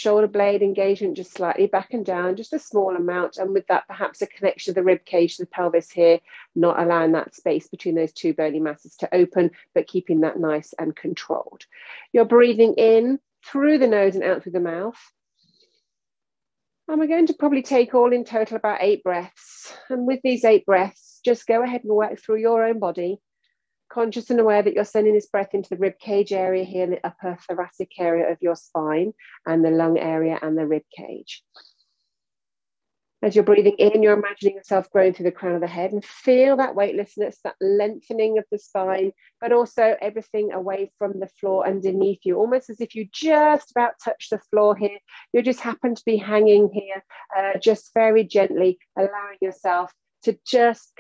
shoulder blade engagement just slightly back and down, just a small amount. And with that, perhaps a connection to the rib cage, the pelvis here, not allowing that space between those two bony masses to open, but keeping that nice and controlled. You're breathing in through the nose and out through the mouth. And we're going to probably take all in total about 8 breaths. And with these 8 breaths, just go ahead and work through your own body, conscious and aware that you're sending this breath into the rib cage area here, the upper thoracic area of your spine, and the lung area and the rib cage. As you're breathing in, you're imagining yourself growing through the crown of the head, and feel that weightlessness, that lengthening of the spine, but also everything away from the floor underneath you, almost as if you just about touch the floor here. You just happen to be hanging here, just very gently, allowing yourself to just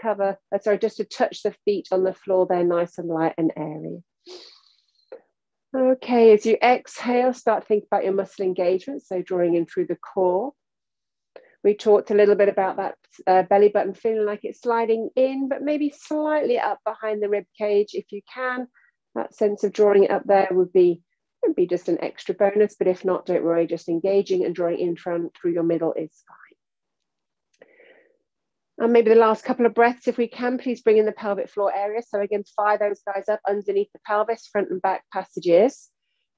just to touch the feet on the floor there, nice and light and airy. Okay, as you exhale, start thinking about your muscle engagement, so drawing in through the core. We talked a little bit about that belly button feeling like it's sliding in, but maybe slightly up behind the rib cage if you can. That sense of drawing it up there would be just an extra bonus, but if not, don't worry, just engaging and drawing in through your middle is fine. And maybe the last couple of breaths, if we can, please bring in the pelvic floor area. So again, fire those guys up underneath the pelvis, front and back passages.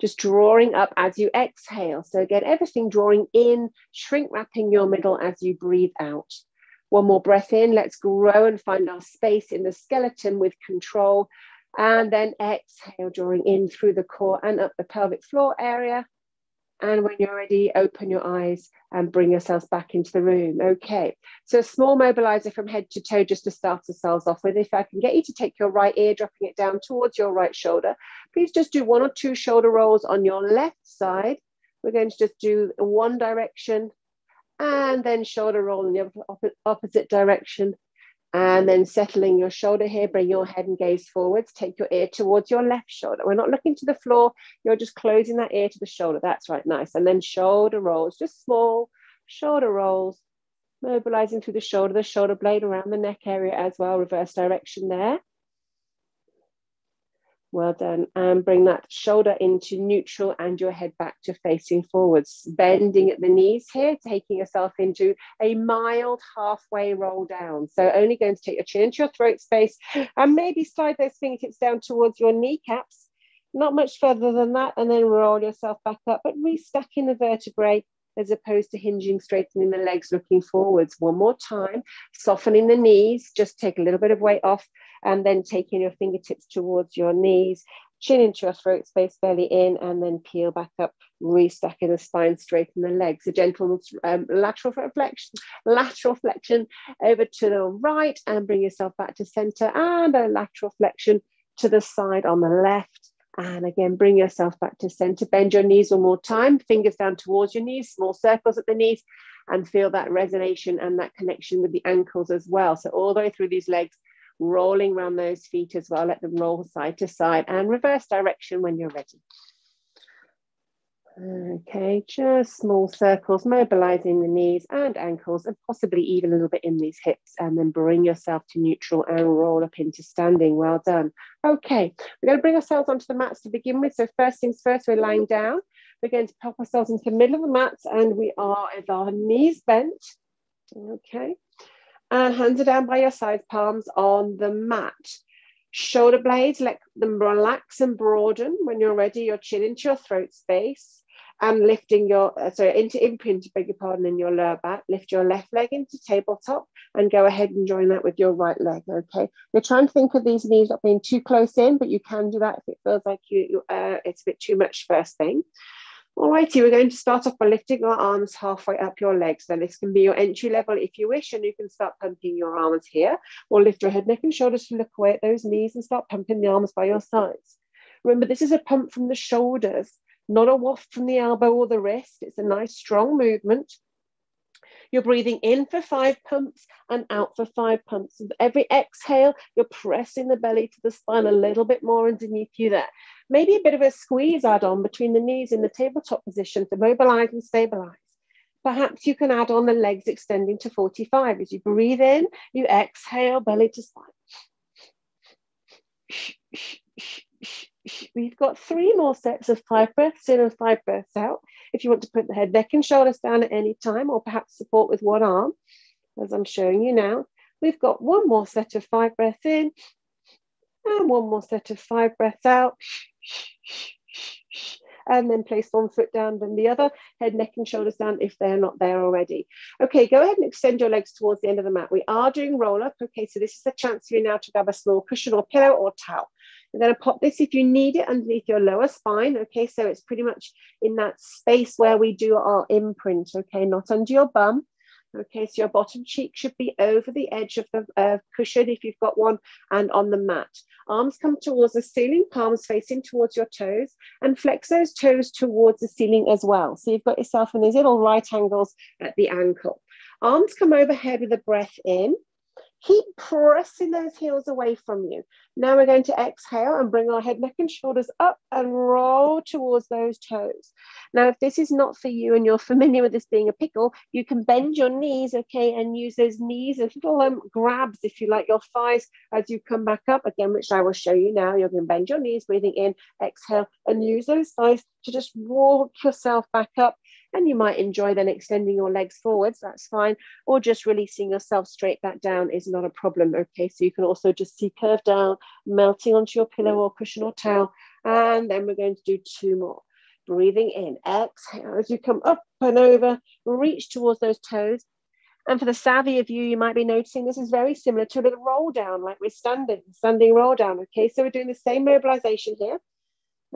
Just drawing up as you exhale. So again, everything drawing in, shrink wrapping your middle as you breathe out. One more breath in. Let's grow and find our space in the skeleton with control. And then exhale, drawing in through the core and up the pelvic floor area. And when you're ready, open your eyes and bring yourselves back into the room. Okay, so a small mobilizer from head to toe just to start ourselves off with. If I can get you to take your right ear, dropping it down towards your right shoulder, please just do 1 or 2 shoulder rolls on your left side. We're going to just do one direction and then shoulder roll in the opposite direction. And then settling your shoulder here, bring your head and gaze forwards, take your ear towards your left shoulder. We're not looking to the floor, you're just closing that ear to the shoulder. That's right, nice. And then shoulder rolls, just small shoulder rolls, mobilizing through the shoulder blade around the neck area as well, reverse direction there. Well done. And bring that shoulder into neutral and your head back to facing forwards. Bending at the knees here, taking yourself into a mild halfway roll down. So only going to take your chin into your throat space and maybe slide those fingertips down towards your kneecaps. Not much further than that. And then roll yourself back up, but restacking the vertebrae as opposed to hinging, straightening the legs, looking forwards. One more time, softening the knees, just take a little bit of weight off and then taking your fingertips towards your knees, chin into your throat space, belly in, and then peel back up, restacking the spine, straighten the legs. A gentle lateral flexion over to the right and bring yourself back to center, and a lateral flexion to the side on the left. And again, bring yourself back to center. Bend your knees one more time, fingers down towards your knees, small circles at the knees, and feel that resonation and that connection with the ankles as well. So all the way through these legs, rolling around those feet as well. Let them roll side to side and reverse direction when you're ready. Okay, just small circles, mobilizing the knees and ankles and possibly even a little bit in these hips, and then bring yourself to neutral and roll up into standing. Well done. Okay, we're going to bring ourselves onto the mats to begin with. So first things first, we're lying down. We're going to pop ourselves into the middle of the mats and we are with our knees bent. Okay, and hands are down by your sides, palms on the mat. Shoulder blades, let them relax and broaden. When you're ready, your chin into your throat space. And lifting your, into imprint, beg your pardon, in your lower back. Lift your left leg into tabletop and go ahead and join that with your right leg, okay? You're trying to think of these knees not being too close in, but you can do that if it feels like it's a bit too much first thing. All righty, we're going to start off by lifting our arms halfway up your legs. So this can be your entry level if you wish, and you can start pumping your arms here, or lift your head, neck and shoulders to look away at those knees and start pumping the arms by your sides. Remember, this is a pump from the shoulders, not a waft from the elbow or the wrist. It's a nice strong movement. You're breathing in for 5 pumps and out for 5 pumps. With every exhale, you're pressing the belly to the spine a little bit more underneath you there. Maybe a bit of a squeeze add on between the knees in the tabletop position to mobilize and stabilize. Perhaps you can add on the legs extending to 45. As you breathe in, you exhale, belly to spine. We've got 3 more sets of 5 breaths in and 5 breaths out. If you want to put the head, neck and shoulders down at any time, or perhaps support with one arm, as I'm showing you now. We've got one more set of 5 breaths in and one more set of 5 breaths out. And then place one foot down, then the other, head, neck and shoulders down if they're not there already. Okay, go ahead and extend your legs towards the end of the mat. We are doing roll up. Okay, so this is a chance for you now to grab a small cushion or pillow or towel. You're going to pop this if you need it underneath your lower spine. Okay, so it's pretty much in that space where we do our imprint. Okay, not under your bum. Okay, so your bottom cheek should be over the edge of the cushion if you've got one, and on the mat. Arms come towards the ceiling, palms facing towards your toes, and flex those toes towards the ceiling as well. So you've got yourself in these little right angles at the ankle. Arms come overhead with a breath in. Keep pressing those heels away from you. Now we're going to exhale and bring our head, neck and shoulders up and roll towards those toes. Now, if this is not for you and you're familiar with this being a pickle, you can bend your knees, okay, and use those knees as little grabs, if you like, your thighs as you come back up, again, which I will show you now. You're going to bend your knees, breathing in, exhale, and use those thighs to just walk yourself back up. And you might enjoy then extending your legs forwards, that's fine, or just releasing yourself straight back down is not a problem, okay? So you can also just see curve down, melting onto your pillow or cushion or towel, and then we're going to do 2 more. Breathing in, exhale as you come up and over, reach towards those toes. And for the savvy of you, you might be noticing this is very similar to a little roll down, like we're standing roll down, okay? So we're doing the same mobilization here.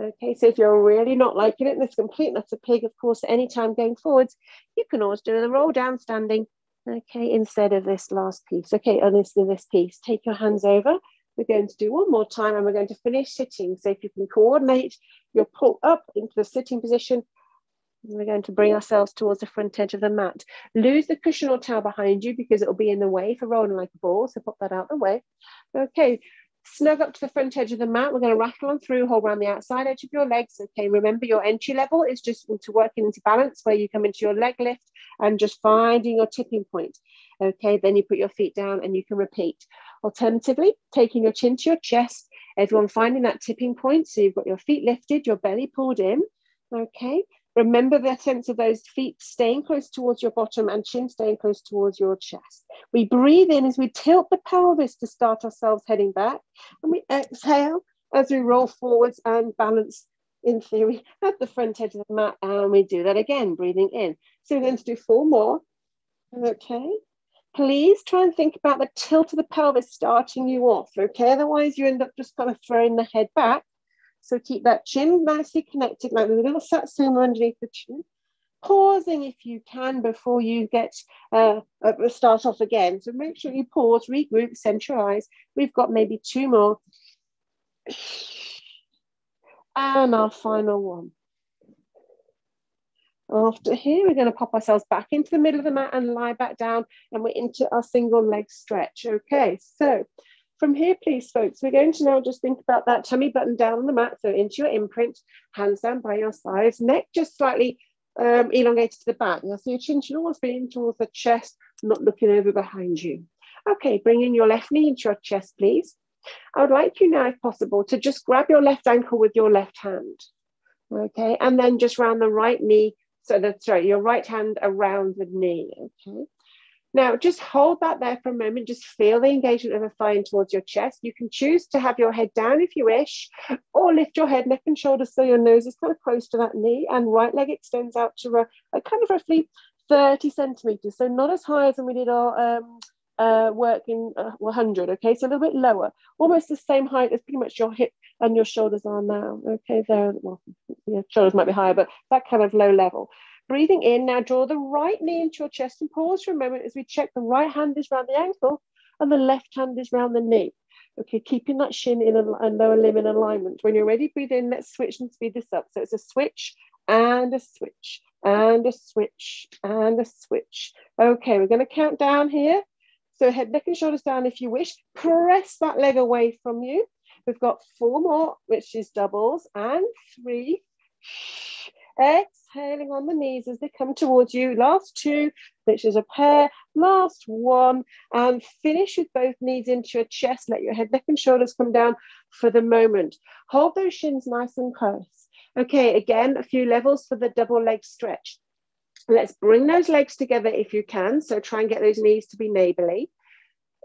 Okay, so if you're really not liking it, and it's complete and that's a pig, of course, at any time going forwards, you can always do the roll down standing, okay, instead of this last piece. Okay, and this piece, take your hands over. We're going to do one more time and we're going to finish sitting. So if you can coordinate your pull up into the sitting position, we're going to bring ourselves towards the front edge of the mat. Lose the cushion or towel behind you because it will be in the way for rolling like a ball, so pop that out the way. Okay. Snug up to the front edge of the mat. We're going to rattle on through, hold around the outside edge of your legs. Okay, remember your entry level is just to working into balance, where you come into your leg lift and just finding your tipping point. Okay, then you put your feet down and you can repeat. Alternatively, taking your chin to your chest, everyone finding that tipping point. So you've got your feet lifted, your belly pulled in. Okay, remember the sense of those feet staying close towards your bottom and chin staying close towards your chest. We breathe in as we tilt the pelvis to start ourselves heading back. And we exhale as we roll forwards and balance, in theory, at the front edge of the mat. And we do that again, breathing in. So we're going to do 4 more. Okay. Please try and think about the tilt of the pelvis starting you off. Okay. Otherwise, you end up just kind of throwing the head back. So keep that chin nicely connected, like there's a little satsuma underneath the chin. Pausing if you can before you get start off again. So make sure you pause, regroup, center your eyes. We've got maybe 2 more. And our final one. After here, we're going to pop ourselves back into the middle of the mat and lie back down, and we're into our single leg stretch. Okay, so from here, please, folks, we're going to now just think about that tummy button down on the mat, so into your imprint, hands down by your sides, neck just slightly elongated to the back. Now, so your chin should always be in towards the chest, not looking over behind you. Okay, bring in your left knee into your chest, please. I would like you now, if possible, to just grab your left ankle with your left hand. Okay, and then just round the right knee, so that's right, your right hand around the knee. Okay. Now, just hold that there for a moment. Just feel the engagement of the thigh in towards your chest. You can choose to have your head down if you wish, or lift your head, neck and shoulders so your nose is kind of close to that knee, and right leg extends out to a kind of roughly 30 centimeters. So not as high as when we did our work in 100, okay? So a little bit lower, almost the same height as pretty much your hip and your shoulders are now, okay? There, well, your shoulders might be higher, but that kind of low level. Breathing in, now draw the right knee into your chest and pause for a moment as we check the right hand is round the ankle and the left hand is round the knee. Okay, keeping that shin in and lower limb in alignment. When you're ready, breathe in, let's switch and speed this up. So it's a switch and a switch and a switch and a switch. Okay, we're going to count down here. So head, neck and shoulders down if you wish. Press that leg away from you. We've got 4 more, which is doubles, and 3. Exhaling on the knees as they come towards you. Last 2, which is a pair. Last 1, and finish with both knees into your chest. Let your head, neck and shoulders come down for the moment. Hold those shins nice and close. Okay, again, a few levels for the double leg stretch. Let's bring those legs together if you can. So try and get those knees to be neighborly.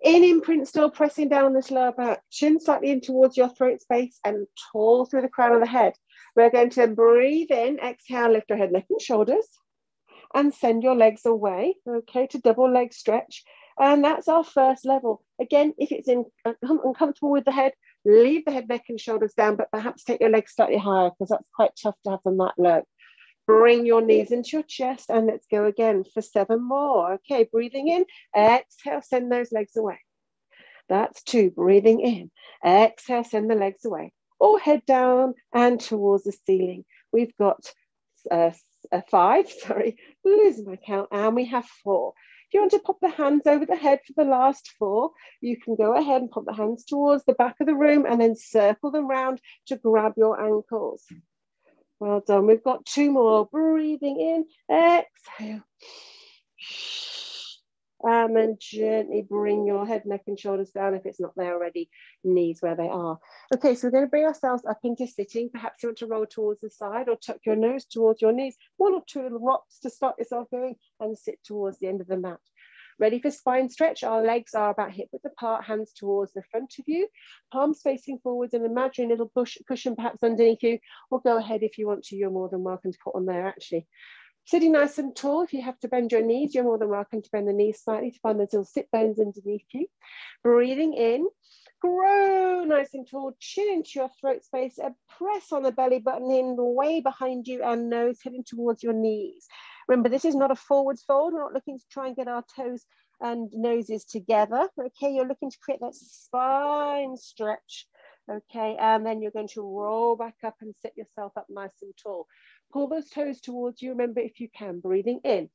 In imprint, still pressing down this lower back, chin slightly in towards your throat space and tall through the crown of the head. We're going to breathe in, exhale, lift your head, neck and shoulders, and send your legs away, okay, to double leg stretch. And that's our first level. Again, if it's uncomfortable with the head, leave the head, neck and shoulders down, but perhaps take your legs slightly higher because that's quite tough to have them that low. Bring your knees into your chest and let's go again for 7 more. Okay, breathing in, exhale, send those legs away. That's 2, breathing in, exhale, send the legs away. Or head down and towards the ceiling. We've got 5, losing my count, and we have 4. If you want to pop the hands over the head for the last 4, you can go ahead and pop the hands towards the back of the room and then circle them round to grab your ankles. Well done. We've got 2 more. Breathing in, exhale. And then gently bring your head, neck and shoulders down if it's not there already, knees where they are. Okay, so we're going to bring ourselves up into sitting. Perhaps you want to roll towards the side or tuck your nose towards your knees. 1 or 2 little rocks to start yourself going and sit towards the end of the mat. Ready for spine stretch? Our legs are about hip width apart, hands towards the front of you, palms facing forwards, and imagine a little cushion perhaps underneath you, or go ahead if you want to. You're more than welcome to put on there actually. Sitting nice and tall, if you have to bend your knees, you're more than welcome to bend the knees slightly to find those little sit bones underneath you. Breathing in, grow nice and tall, chin into your throat space, and press on the belly button in way behind you and nose heading towards your knees. Remember, this is not a forwards fold. We're not looking to try and get our toes and noses together. Okay, you're looking to create that spine stretch. Okay, and then you're going to roll back up and sit yourself up nice and tall. Pull those toes towards you. Remember, if you can, breathing in.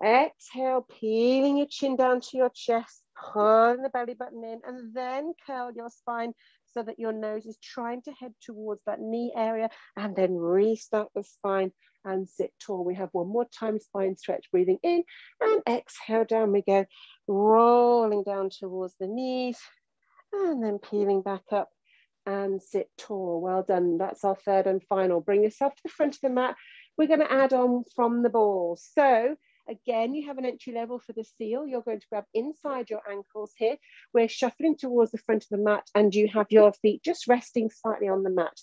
Exhale, peeling your chin down to your chest, pulling the belly button in, and then curl your spine so that your nose is trying to head towards that knee area, and then restart the spine and sit tall. We have 1 more time, spine stretch, breathing in, and exhale, down we go, rolling down towards the knees, and then peeling back up and sit tall. Well done. That's our 3rd and final. Bring yourself to the front of the mat. We're going to add on from the balls. So again, you have an entry level for the seal. You're going to grab inside your ankles here. We're shuffling towards the front of the mat and you have your feet just resting slightly on the mat.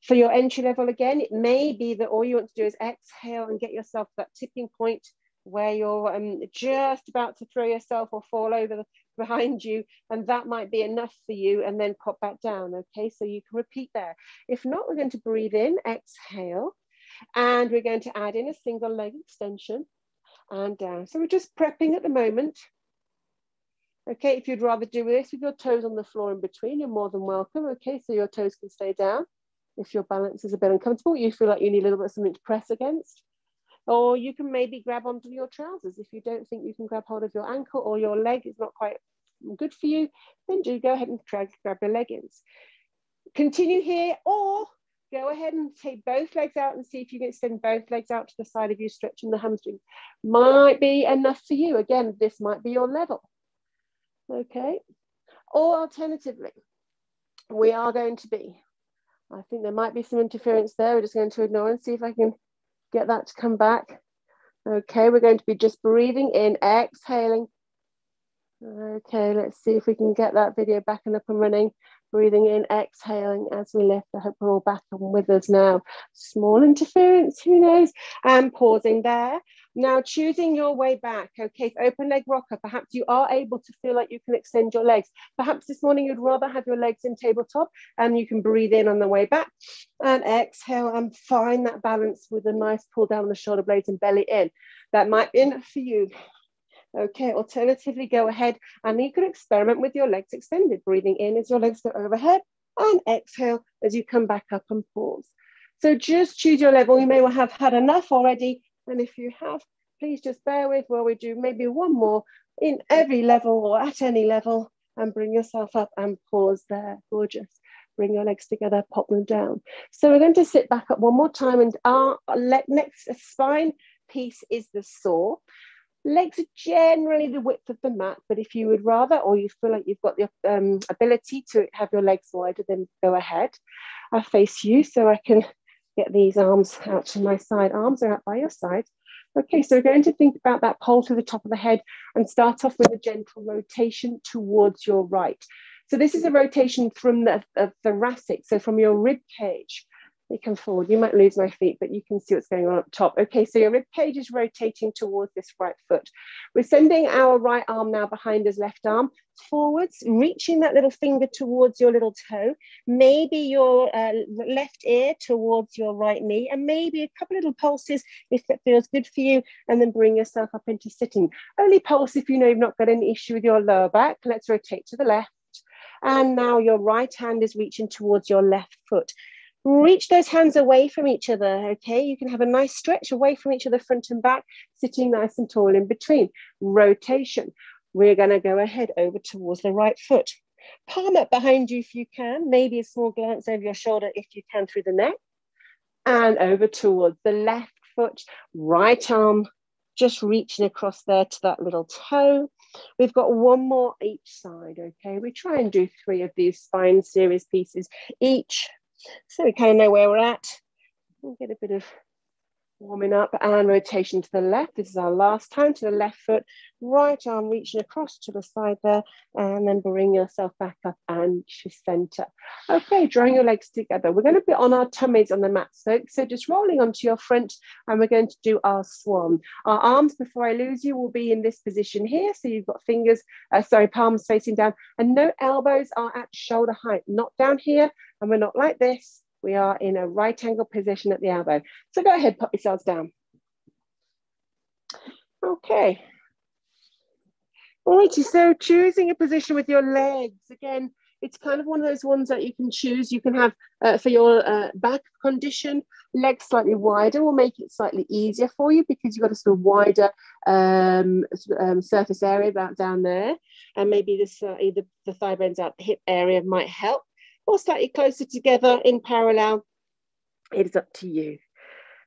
For your entry level again, it may be that all you want to do is exhale and get yourself to that tipping point where you're just about to throw yourself or fall over behind you, and that might be enough for you, and then pop back down. Okay, so you can repeat there. If not, we're going to breathe in, exhale, and we're going to add in a single leg extension and down. So we're just prepping at the moment. Okay, if you'd rather do this with your toes on the floor in between, you're more than welcome. Okay, so your toes can stay down. If your balance is a bit uncomfortable, you feel like you need a little bit of something to press against. Or you can maybe grab onto your trousers. If you don't think you can grab hold of your ankle or your leg is not quite good for you, then do go ahead and grab your leggings. Continue here, or go ahead and take both legs out and see if you can extend both legs out to the side of you, stretching the hamstrings. Might be enough for you. Again, this might be your level. Okay. Or alternatively, we are going to be, I think there might be some interference there. We're just going to ignore and see if I can get that to come back. Okay, we're going to be just breathing in, exhaling. Okay, let's see if we can get that video back and up and running. Breathing in, exhaling as we lift. I hope we're all back on with us now. Small interference, who knows? And pausing there. Now choosing your way back. Okay, open leg rocker. Perhaps you are able to feel like you can extend your legs. Perhaps this morning you'd rather have your legs in tabletop, and you can breathe in on the way back and exhale and find that balance with a nice pull down the shoulder blades and belly in. That might be enough for you. Okay, alternatively, go ahead and you can experiment with your legs extended. Breathing in as your legs go overhead and exhale as you come back up and pause. So just choose your level. You may well have had enough already. And if you have, please just bear with while we do maybe 1 more in every level or at any level, and bring yourself up and pause there. Gorgeous. Bring your legs together, pop them down. So we're going to sit back up 1 more time, and our next spine piece is the saw. Legs are generally the width of the mat, but if you would rather, or you feel like you've got the ability to have your legs wider, then go ahead. I'll face you so I can get these arms out to my side. Arms are out by your side. Okay, so we're going to think about that pole to the top of the head and start off with a gentle rotation towards your right. So this is a rotation from the thoracic, so from your rib cage. They come forward. You might lose my feet, but you can see what's going on up top. Okay, so your rib cage is rotating towards this right foot. We're sending our right arm now behind his left arm forwards, reaching that little finger towards your little toe, maybe your left ear towards your right knee, and maybe a couple little pulses if that feels good for you, and then bring yourself up into sitting. Only pulse if you know you've not got any issue with your lower back. Let's rotate to the left. And now your right hand is reaching towards your left foot. Reach those hands away from each other, okay? You can have a nice stretch away from each other, front and back, sitting nice and tall in between. Rotation. We're going to go ahead over towards the right foot. Palm up behind you if you can. Maybe a small glance over your shoulder if you can through the neck. And over towards the left foot. Right arm just reaching across there to that little toe. We've got one more each side, okay? We try and do 3 of these spine series pieces each, so we kind of know where we're at. We'll get a bit of warming up and rotation to the left. This is our last time to the left foot. Right arm reaching across to the side there, and then bring yourself back up and to center. Okay, drawing your legs together. We're going to be on our tummies on the mat, so just rolling onto your front, and we're going to do our swan. Our arms, before I lose you, will be in this position here. So you've got palms facing down, and no elbows are at shoulder height, not down here, and we're not like this. We are in a right angle position at the elbow. So go ahead, pop yourselves down. Okay. All righty, so choosing a position with your legs. Again, it's kind of one of those ones that you can choose. You can have, for your back condition, legs slightly wider will make it slightly easier for you because you've got a sort of wider surface area down there. And maybe this either the thigh bones out the hip area might help, or slightly closer together in parallel. It is up to you.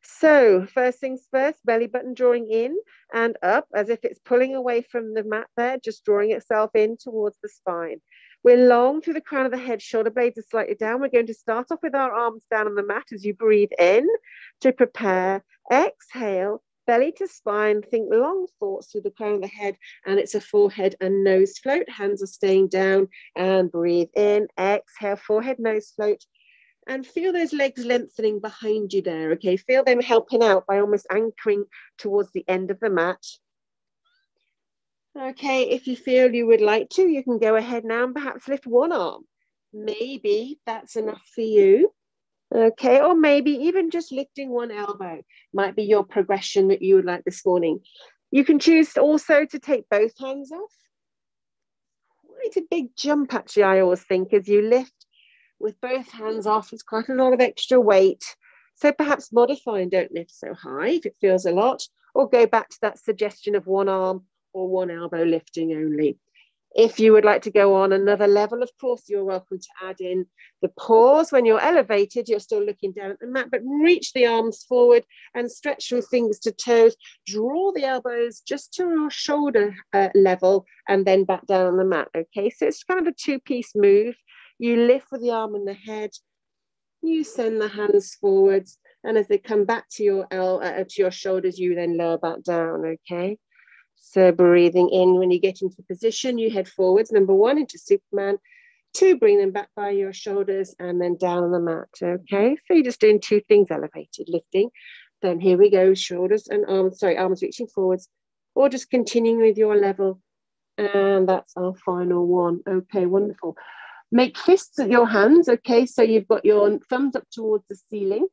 So first things first, belly button drawing in and up as if it's pulling away from the mat there, just drawing itself in towards the spine. We're long through the crown of the head, shoulder blades are slightly down. We're going to start off with our arms down on the mat as you breathe in to prepare. Exhale, belly to spine, think long thoughts through the crown of the head, and it's a forehead and nose float. Hands are staying down, and breathe in. Exhale, forehead, nose float. And feel those legs lengthening behind you there, okay? Feel them helping out by almost anchoring towards the end of the mat. Okay, if you feel you would like to, you can go ahead now and perhaps lift one arm. Maybe that's enough for you. Okay, or maybe even just lifting one elbow might be your progression that you would like this morning. You can choose also to take both hands off. Quite a big jump, actually, I always think, as you lift with both hands off. It's quite a lot of extra weight. So perhaps modify and don't lift so high if it feels a lot, or go back to that suggestion of one arm or one elbow lifting only. If you would like to go on another level, of course, you're welcome to add in the pause. When you're elevated, you're still looking down at the mat, but reach the arms forward and stretch your fingers to toes. Draw the elbows just to your shoulder level and then back down on the mat. Okay, so it's kind of a 2-piece move. You lift with the arm and the head. You send the hands forwards, and as they come back to your shoulders, you then lower back down. Okay. So breathing in, when you get into position, you head forwards. Number 1, into Superman. 2, bring them back by your shoulders and then down on the mat. Okay, so you're just doing 2 things: elevated, lifting. Then here we go, shoulders and arms, arms reaching forwards, or just continuing with your level. And that's our final one. Okay, wonderful. Make fists at your hands. Okay, so you've got your thumbs up towards the ceiling.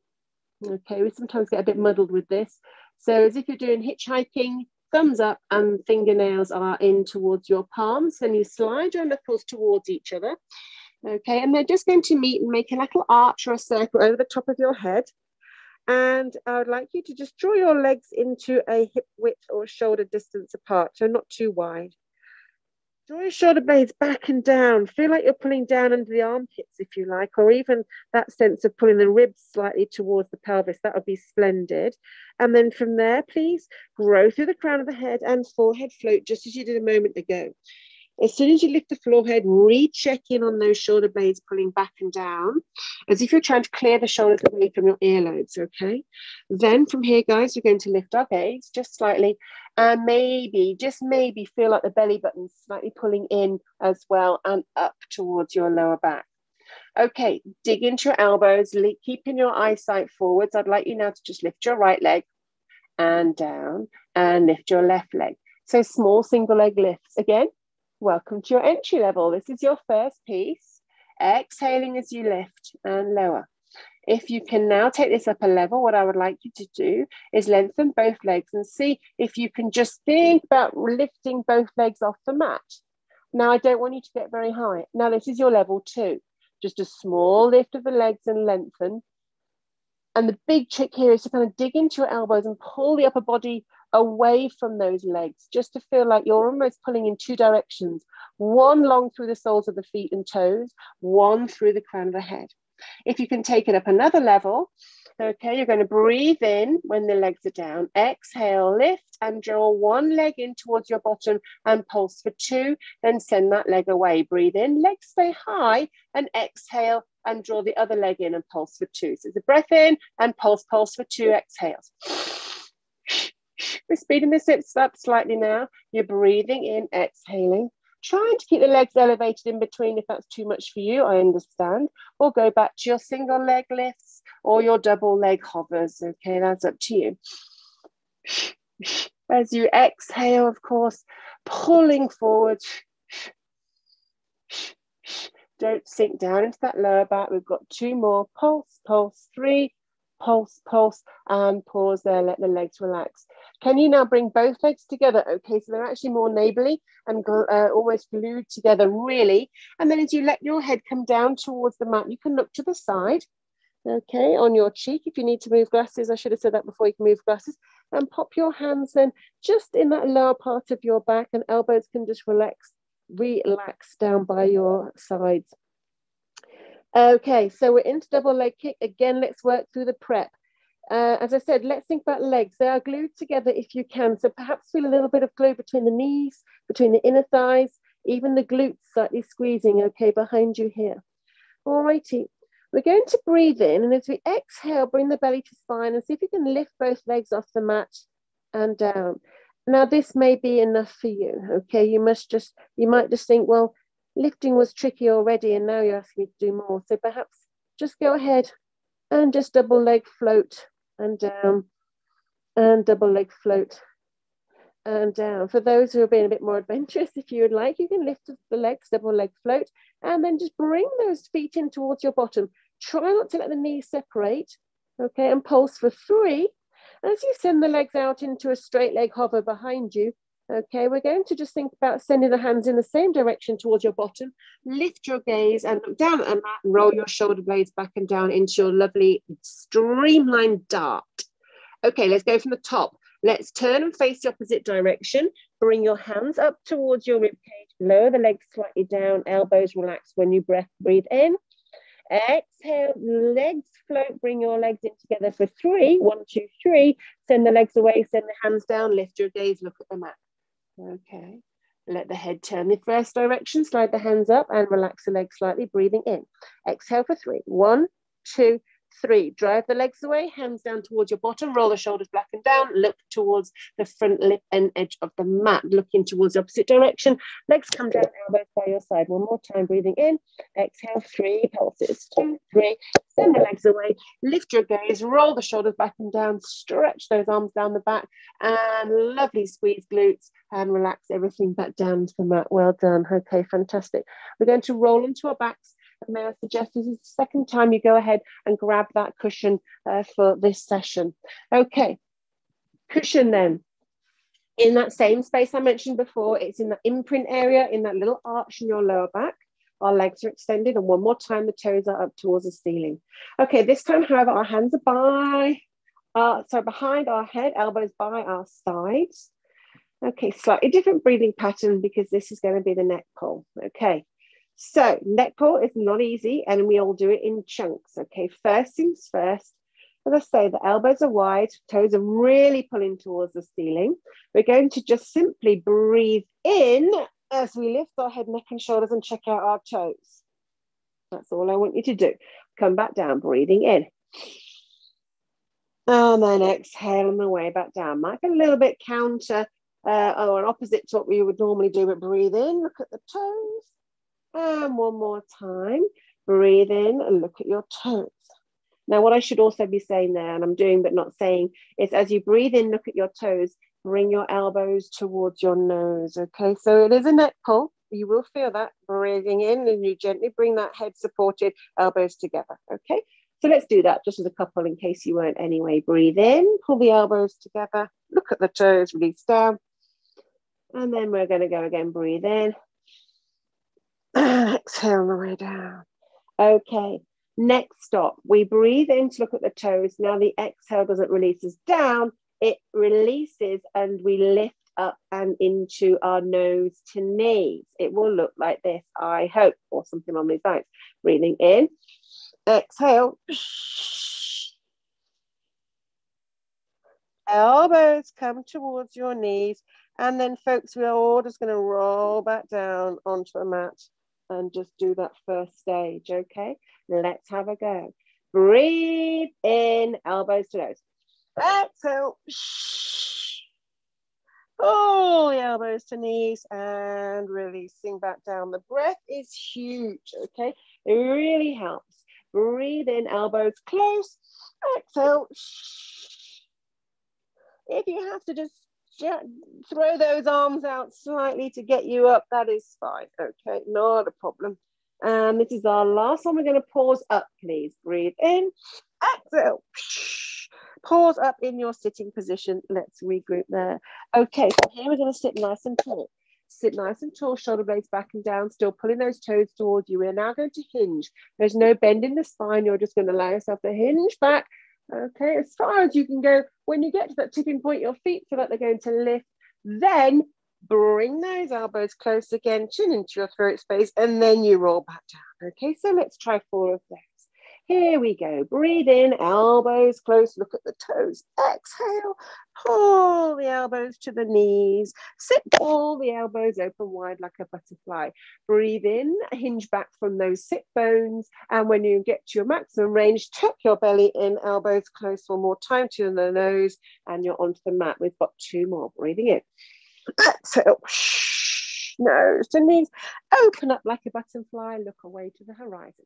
Okay, we sometimes get a bit muddled with this. So as if you're doing hitchhiking, thumbs up and fingernails are in towards your palms. Then you slide your knuckles towards each other. Okay, and they're just going to meet and make a little arch or a circle over the top of your head. And I would like you to just draw your legs into a hip width or shoulder distance apart, so not too wide. Draw your shoulder blades back and down. Feel like you're pulling down under the armpits, if you like, or even that sense of pulling the ribs slightly towards the pelvis. That would be splendid. And then from there, please grow through the crown of the head and forehead float, just as you did a moment ago. As soon as you lift the forehead, recheck in on those shoulder blades pulling back and down, as if you're trying to clear the shoulders away from your earlobes, okay? Then from here, guys, we're going to lift our gaze just slightly, and maybe, just maybe, feel like the belly button's slightly pulling in as well and up towards your lower back. Okay, dig into your elbows, keeping your eyesight forwards. I'd like you now to just lift your right leg and down and lift your left leg. So small single leg lifts. Again, welcome to your entry level. This is your first piece. Exhaling as you lift and lower. If you can now take this up a level, what I would like you to do is lengthen both legs and see if you can just think about lifting both legs off the mat. Now, I don't want you to get very high. Now, this is your level 2. Just a small lift of the legs and lengthen. And the big trick here is to kind of dig into your elbows and pull the upper body away from those legs, just to feel like you're almost pulling in 2 directions. One long through the soles of the feet and toes, one through the crown of the head. If you can take it up another level, okay, you're going to breathe in when the legs are down. Exhale, lift and draw one leg in towards your bottom and pulse for 2. Then send that leg away. Breathe in, legs stay high, and exhale and draw the other leg in and pulse for 2. So it's a breath in and pulse, pulse for 2 exhales. We're speeding this up slightly now. You're breathing in, exhaling. Trying to keep the legs elevated in between if that's too much for you, I understand. Or go back to your single leg lifts or your double leg hovers. Okay, that's up to you. As you exhale, of course, pulling forward. Don't sink down into that lower back. We've got 2 more. Pulse, pulse, 3. Pulse, pulse, and pause there. Let the legs relax. Can you now bring both legs together? Okay, so they're actually more neighborly and almost glued together, really. And then as you let your head come down towards the mat, you can look to the side, okay, on your cheek. If you need to move glasses, I should have said that before you can move glasses. And pop your hands then just in that lower part of your back, and elbows can just relax down by your sides. Okay, so we're into double leg kick. Again, let's work through the prep. As I said, let's think about legs. They are glued together if you can. So perhaps feel a little bit of glue between the knees, between the inner thighs, even the glutes slightly squeezing, okay, behind you here. All righty. We're going to breathe in, and as we exhale, bring the belly to spine and see if you can lift both legs off the mat and down. Now, this may be enough for you, okay? You might just think, well, lifting was tricky already, and now you're asking me to do more. So perhaps just go ahead and just double leg float and down, and double leg float and down. For those who are being a bit more adventurous, if you would like, you can lift the legs, double leg float, and then just bring those feet in towards your bottom. Try not to let the knees separate, okay, and pulse for 3. As you send the legs out into a straight leg hover behind you, okay, we're going to just think about sending the hands in the same direction towards your bottom. Lift your gaze and look down at the mat and roll your shoulder blades back and down into your lovely streamlined dart. Okay, let's go from the top. Let's turn and face the opposite direction. Bring your hands up towards your ribcage. Lower the legs slightly down. Elbows relax when you breathe in. Exhale, legs float. Bring your legs in together for 3. 1, 2, 3. Send the legs away. Send the hands down. Lift your gaze. Look at the mat. Okay. Let the head turn the first direction. Slide the hands up and relax the legs slightly. Breathing in. Exhale for 3. 1, 2, 3. Drive the legs away, hands down towards your bottom, roll the shoulders back and down, look towards the front lip and edge of the mat, looking towards the opposite direction. Legs come down, elbows by your side. One more time, breathing in. Exhale, 3 pulses. 2, 3. Send the legs away, lift your gaze, roll the shoulders back and down, stretch those arms down the back, and lovely squeeze glutes, and relax everything back down to the mat. Well done. Okay, fantastic. We're going to roll into our backs. And may I suggest this is the second time you go ahead and grab that cushion for this session. Okay, cushion then. In that same space I mentioned before, it's in the imprint area, in that little arch in your lower back. Our legs are extended, and one more time, the toes are up towards the ceiling. Okay, this time, however, our hands are behind our head, elbows by our sides. Okay, slightly different breathing pattern because this is going to be the neck pull. Okay. So neck pull is not easy, and we all do it in chunks. Okay, first things first. As I say, the elbows are wide, toes are really pulling towards the ceiling. We're going to just simply breathe in as we lift our head, neck and shoulders and check out our toes. That's all I want you to do. Come back down, breathing in. And then exhale on the way back down. Might be a little bit counter or an opposite to what we would normally do, but breathe in, look at the toes. And one more time, breathe in and look at your toes. Now, what I should also be saying there, and I'm doing but not saying, is as you breathe in, look at your toes, bring your elbows towards your nose, okay? So it is a neck pull. You will feel that breathing in, and you gently bring that head supported, elbows together, okay? So let's do that just as a couple in case you weren't anyway. Breathe in, pull the elbows together, look at the toes, release down. And then we're going to go again, breathe in. Exhale on the way down. Okay, next stop. We breathe in to look at the toes. Now the exhale doesn't release us down. It releases and we lift up and into our nose to knees. It will look like this, I hope, or something along these lines. Breathing in. Exhale. Elbows come towards your knees. And then, folks, we're all just going to roll back down onto a mat and just do that first stage, okay? Let's have a go. Breathe in, elbows to nose. Exhale. Pull the elbows to knees and releasing back down. The breath is huge, okay? It really helps. Breathe in, elbows close. Exhale. If you have to just throw those arms out slightly to get you up, that is fine, okay? Not a problem. And this is our last one. We're going to pause up, please. Breathe in. Exhale. Pause up in your sitting position. Let's regroup there. Okay, so here we're going to sit nice and tall. Sit nice and tall, shoulder blades back and down, still pulling those toes towards you. We're now going to hinge. There's no bend in the spine. You're just going to allow yourself to hinge back. Okay, as far as you can go. When you get to that tipping point, your feet feel like they're going to lift. Then bring those elbows close again, chin into your throat space, and then you roll back down. Okay, so let's try 4 of those. Here we go. Breathe in, elbows close, look at the toes. Exhale, pull the elbows to the knees. Sit, pull the elbows open wide like a butterfly. Breathe in, hinge back from those sit bones. And when you get to your maximum range, tuck your belly in, elbows close one more time to the nose, and you're onto the mat. We've got 2 more. Breathing in. Exhale, nose to knees. Open up like a butterfly, look away to the horizon.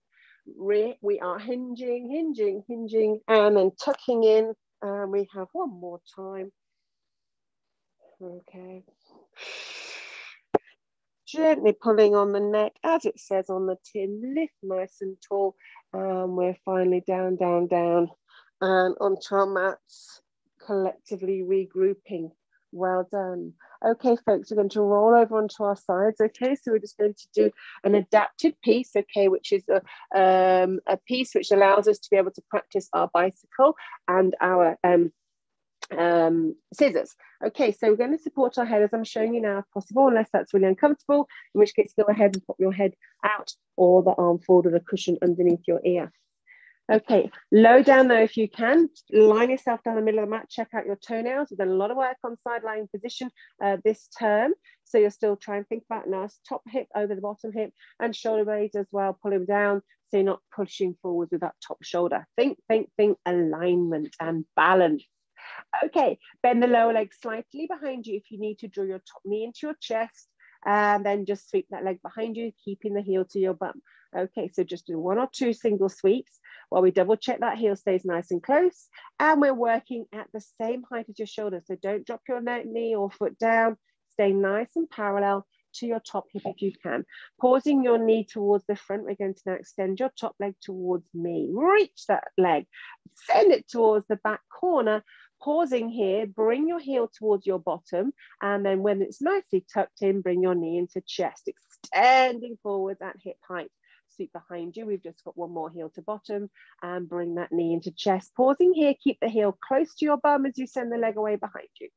We are hinging, and then tucking in. And we have 1 more time. Okay. Gently pulling on the neck, as it says on the tin. Lift nice and tall. And we're finally down, and onto our mats, collectively regrouping. Well done. Okay, folks, we're going to roll over onto our sides. Okay, so we're just going to do an adapted piece, okay, which is a piece which allows us to be able to practice our bicycle and our scissors. Okay, so we're going to support our head as I'm showing you now if possible, unless that's really uncomfortable, in which case go ahead and pop your head out or the arm forward with a cushion underneath your ear. Okay, low down though if you can. Line yourself down the middle of the mat, check out your toenails. We've done a lot of work on side lying position this term. So you're still trying to think about nice top hip over the bottom hip and shoulder blades as well, pull them down so you're not pushing forward with that top shoulder. Think alignment and balance. Okay, bend the lower leg slightly behind you if you need to, draw your top knee into your chest and then just sweep that leg behind you, keeping the heel to your bum. Okay, so just do 1 or 2 single sweeps while we double check that heel stays nice and close. And we're working at the same height as your shoulder. So don't drop your knee or foot down. Stay nice and parallel to your top hip if you can. Pausing your knee towards the front, we're going to now extend your top leg towards me. Reach that leg, send it towards the back corner. Pausing here, bring your heel towards your bottom, and then when it's nicely tucked in, bring your knee into chest, extending forwards at hip height. Sweep behind you. We've just got 1 more heel to bottom and bring that knee into chest. Pausing here, keep the heel close to your bum as you send the leg away behind you.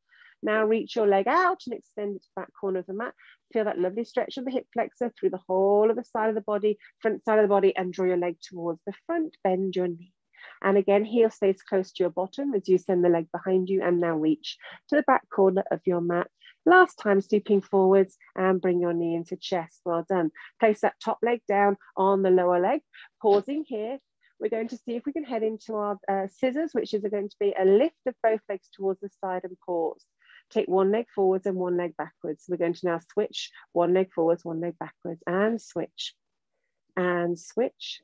Now reach your leg out and extend it to the back corner of the mat. Feel that lovely stretch of the hip flexor through the whole of the side of the body, front side of the body, and draw your leg towards the front. Bend your knee. And again, heel stays close to your bottom as you send the leg behind you, and now reach to the back corner of your mat. Last time, stooping forwards and bring your knee into chest. Well done. Place that top leg down on the lower leg. Pausing here. We're going to see if we can head into our scissors, which is going to be a lift of both legs towards the side and pause. Take one leg forwards and one leg backwards. We're going to now switch one leg forwards, one leg backwards, and switch, and switch,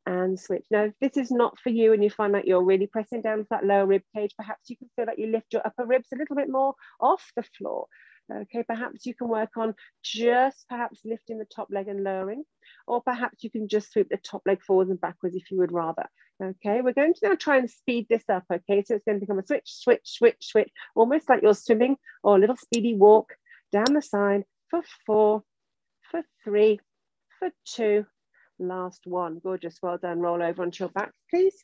and switch. Now, if this is not for you and you find that you're really pressing down to that lower rib cage, perhaps you can feel like you lift your upper ribs a little bit more off the floor. Okay, perhaps you can work on just perhaps lifting the top leg and lowering, or perhaps you can just sweep the top leg forwards and backwards if you would rather. Okay, we're going to now try and speed this up. Okay, so it's going to become a switch, switch, switch, switch, almost like you're swimming, or a little speedy walk down the side for 4, for 3, for 2, last one. Gorgeous, well done. Roll over onto your back, please.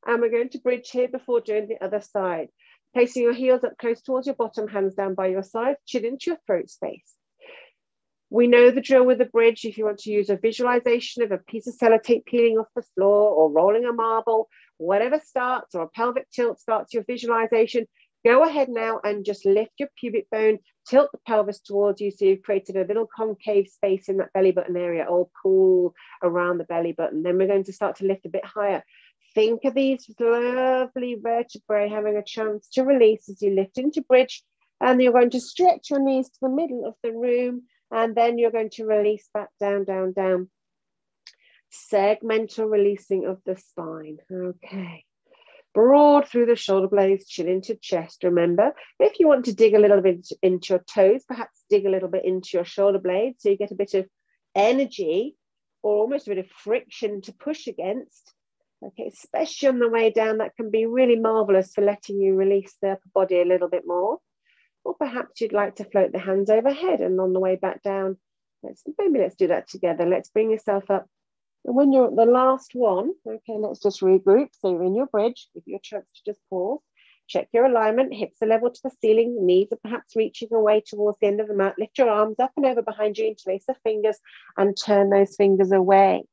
And we're going to bridge here before doing the other side. Placing your heels up close towards your bottom, hands down by your side, chin into your throat space. We know the drill with the bridge. If you want to use a visualization of a piece of sellotape peeling off the floor or rolling a marble, whatever starts, or a pelvic tilt starts your visualization, go ahead now and just lift your pubic bone, tilt the pelvis towards you so you've created a little concave space in that belly button area, all cool around the belly button. Then we're going to start to lift a bit higher. Think of these lovely vertebrae having a chance to release as you lift into bridge, and you're going to stretch your knees to the middle of the room, and then you're going to release back down, down, down. Segmental releasing of the spine. Okay. Broad through the shoulder blades, chin into chest. Remember, if you want to dig a little bit into your toes, perhaps dig a little bit into your shoulder blades so you get a bit of energy or almost a bit of friction to push against. Okay, especially on the way down, that can be really marvelous for letting you release the upper body a little bit more. Or perhaps you'd like to float the hands overhead, and on the way back down, let's do that together. Let's bring yourself up. And when you're at the last one, okay, let's just regroup. So you're in your bridge, give you a chance to just pause. Check your alignment, hips are level to the ceiling, knees are perhaps reaching away towards the end of the mat. Lift your arms up and over behind you, interlace the fingers and turn those fingers away.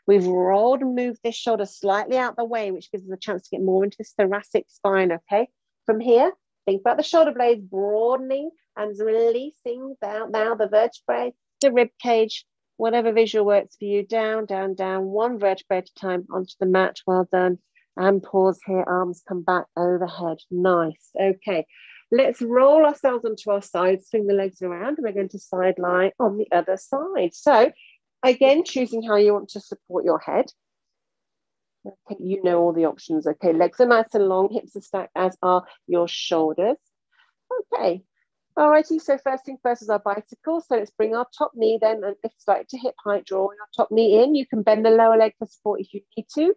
We've rolled and moved this shoulder slightly out the way, which gives us a chance to get more into this thoracic spine, okay? From here, think about the shoulder blades broadening and releasing down now the vertebrae, the rib cage, whatever visual works for you, down, down, down, one vertebrae at a time onto the mat. Well done. And pause here, arms come back overhead. Nice. Okay, let's roll ourselves onto our side, swing the legs around, and we're going to side lie on the other side. So again, choosing how you want to support your head. Okay, you know all the options. Okay, legs are nice and long, hips are stacked, as are your shoulders. Okay, all righty, so first thing first is our bicycle. So let's bring our top knee then and lift slightly to hip height, draw your top knee in. You can bend the lower leg for support if you need to.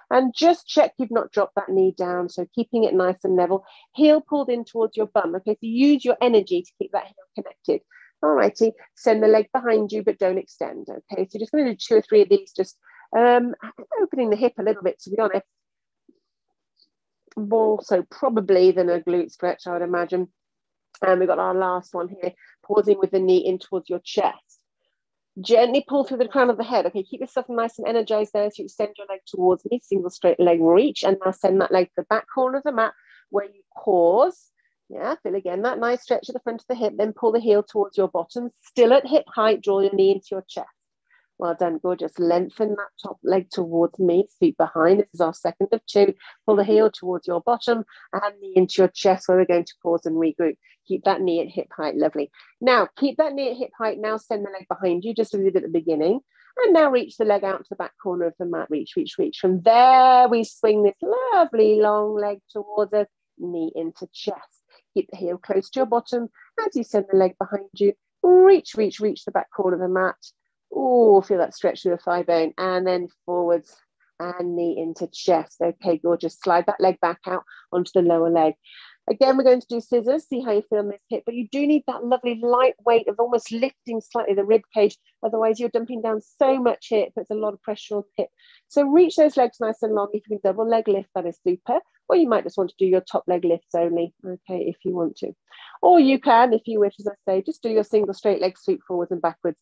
And just check you've not dropped that knee down. So keeping it nice and level, heel pulled in towards your bum. Okay, so use your energy to keep that heel connected. All righty, send the leg behind you, but don't extend. Okay, so just going to do 2 or 3 of these, just opening the hip a little bit, to be honest. More so probably than a glute stretch, I would imagine. And we've got our last one here, pausing with the knee in towards your chest. Gently pull through the crown of the head. Okay, keep yourself nice and energized there. So you extend your leg towards me, single straight leg reach, and now send that leg to the back corner of the mat where you pause. Yeah, feel again that nice stretch at the front of the hip, then pull the heel towards your bottom, still at hip height, draw your knee into your chest. Well done, gorgeous. Lengthen that top leg towards me, feet behind. This is our second of 2. Pull the heel towards your bottom and knee into your chest where we're going to pause and regroup. Keep that knee at hip height, lovely. Now, keep that knee at hip height. Now send the leg behind you, just as we did at the beginning. And now reach the leg out to the back corner of the mat. Reach, reach, reach. From there, we swing this lovely long leg towards us, knee into chest. Keep the heel close to your bottom as you send the leg behind you. Reach, reach, reach the back corner of the mat. Oh, feel that stretch through the thigh bone, and then forwards and knee into chest. Okay, gorgeous. Slide that leg back out onto the lower leg. Again, we're going to do scissors. See how you feel in this hip, but you do need that lovely light weight of almost lifting slightly the rib cage. Otherwise, you're dumping down so much here, it puts a lot of pressure on the hip. So reach those legs nice and long. If you can double leg lift, that is super. Or you might just want to do your top leg lifts only, okay, if you want to. Or you can, if you wish, as I say, just do your single straight leg sweep forwards and backwards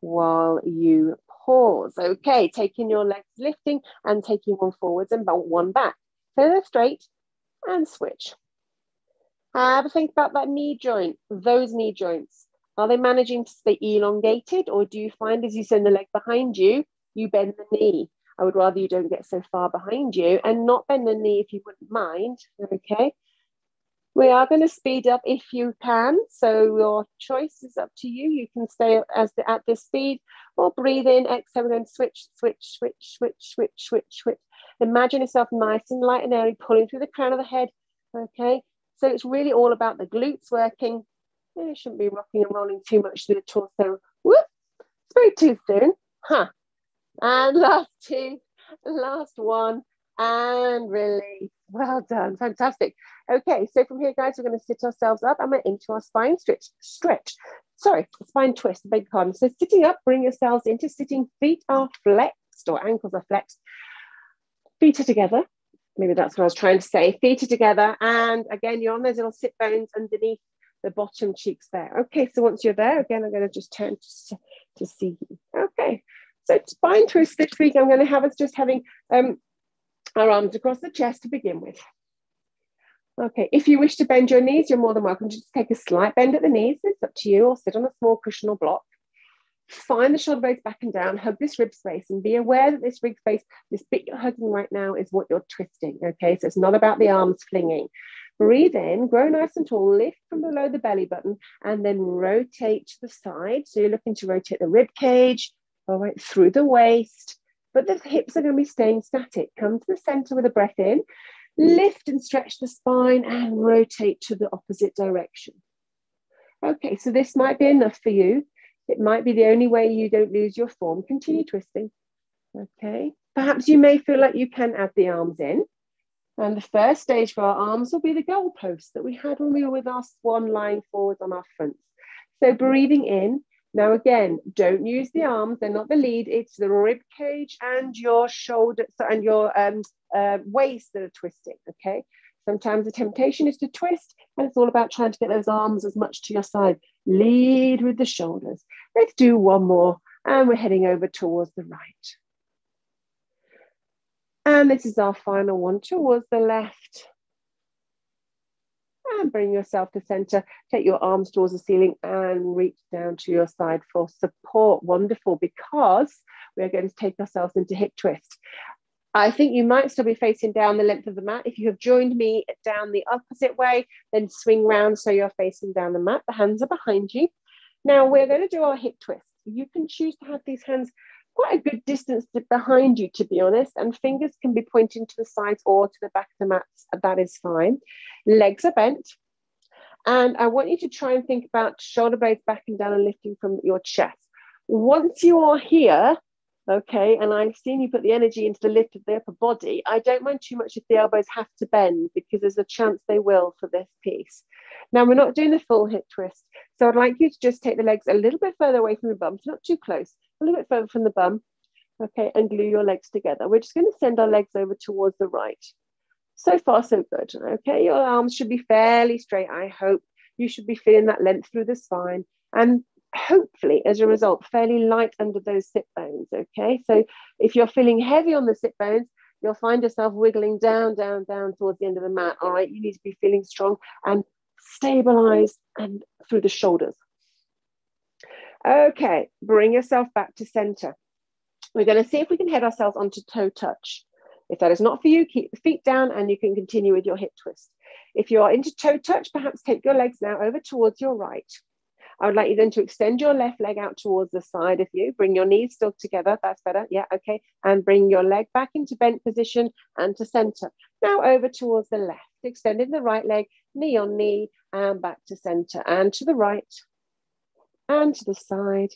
while you pause. Okay, taking your legs lifting and taking one forwards and one back. So they're straight and switch. Have a think about that knee joint, those knee joints. Are they managing to stay elongated, or do you find as you send the leg behind you, you bend the knee? I would rather you don't get so far behind you and not bend the knee if you wouldn't mind, okay? We are going to speed up if you can, so your choice is up to you. You can stay at this speed or breathe in, exhale, and then switch, switch, switch, switch, switch, switch, switch. Imagine yourself nice and light and airy, pulling through the crown of the head, okay? So it's really all about the glutes working. You shouldn't be rocking and rolling too much through the torso. Whoop, spoke too soon, huh? And last two, last one, and release. Well done, fantastic. Okay, so from here, guys, we're going to sit ourselves up and we're into our spine spine twist, beg your pardon. So sitting up, bring yourselves into sitting. Feet are flexed or ankles are flexed. Feet are together. Maybe that's what I was trying to say. Feet are together. And again, you're on those little sit bones underneath the bottom cheeks there. Okay, so once you're there, again, I'm going to just turn to see you. Okay, so spine twist this week, I'm going to have us just having our arms across the chest to begin with. Okay, if you wish to bend your knees, you're more than welcome to just take a slight bend at the knees. It's up to you, or sit on a small cushion or block. Find the shoulder blades back and down, hug this rib space, and be aware that this rib space, this bit you're hugging right now is what you're twisting, okay? So it's not about the arms flinging. Breathe in, grow nice and tall, lift from below the belly button, and then rotate to the side. So you're looking to rotate the rib cage, all right, through the waist, but the hips are going to be staying static. Come to the center with a breath in, lift and stretch the spine, and rotate to the opposite direction. Okay, so this might be enough for you. It might be the only way you don't lose your form. Continue twisting. Okay, perhaps you may feel like you can add the arms in. And the first stage for our arms will be the goalpost that we had when we were with our swan lying forward on our fronts. So breathing in. Now again, don't use the arms. They're not the lead. It's the rib cage and your shoulder and your waist that are twisting, okay? Sometimes the temptation is to twist, and it's all about trying to get those arms as much to your side. Lead with the shoulders. Let's do one more, and we're heading over towards the right. And this is our final one, towards the left. And bring yourself to center. Take your arms towards the ceiling and reach down to your side for support. Wonderful, because we are going to take ourselves into hip twist. I think you might still be facing down the length of the mat. If you have joined me down the opposite way, then swing round so you're facing down the mat. The hands are behind you. Now we're going to do our hip twist. You can choose to have these hands quite a good distance behind you, to be honest, and fingers can be pointing to the sides or to the back of the mat. That is fine. Legs are bent. And I want you to try and think about shoulder blades backing down and lifting from your chest. Once you are here, okay, and I've seen you put the energy into the lift of the upper body, I don't mind too much if the elbows have to bend, because there's a chance they will for this piece. Now, we're not doing the full hip twist, so I'd like you to just take the legs a little bit further away from the bum, so not too close, a little bit further from the bum, okay, and glue your legs together. We're just going to send our legs over towards the right. So far, so good, okay? Your arms should be fairly straight, I hope. You should be feeling that length through the spine, and hopefully, as a result, fairly light under those sit bones, okay? So if you're feeling heavy on the sit bones, you'll find yourself wiggling down, down, down towards the end of the mat, all right? You need to be feeling strong and stabilized and through the shoulders. Okay, bring yourself back to center. We're going to see if we can head ourselves onto toe touch. If that is not for you, keep the feet down and you can continue with your hip twist. If you are into toe touch, perhaps take your legs now over towards your right. I would like you then to extend your left leg out towards the side of you. Bring your knees still together. That's better. Yeah, okay. And bring your leg back into bent position and to center. Now over towards the left. Extending the right leg, knee on knee, and back to center. And to the right. And to the side.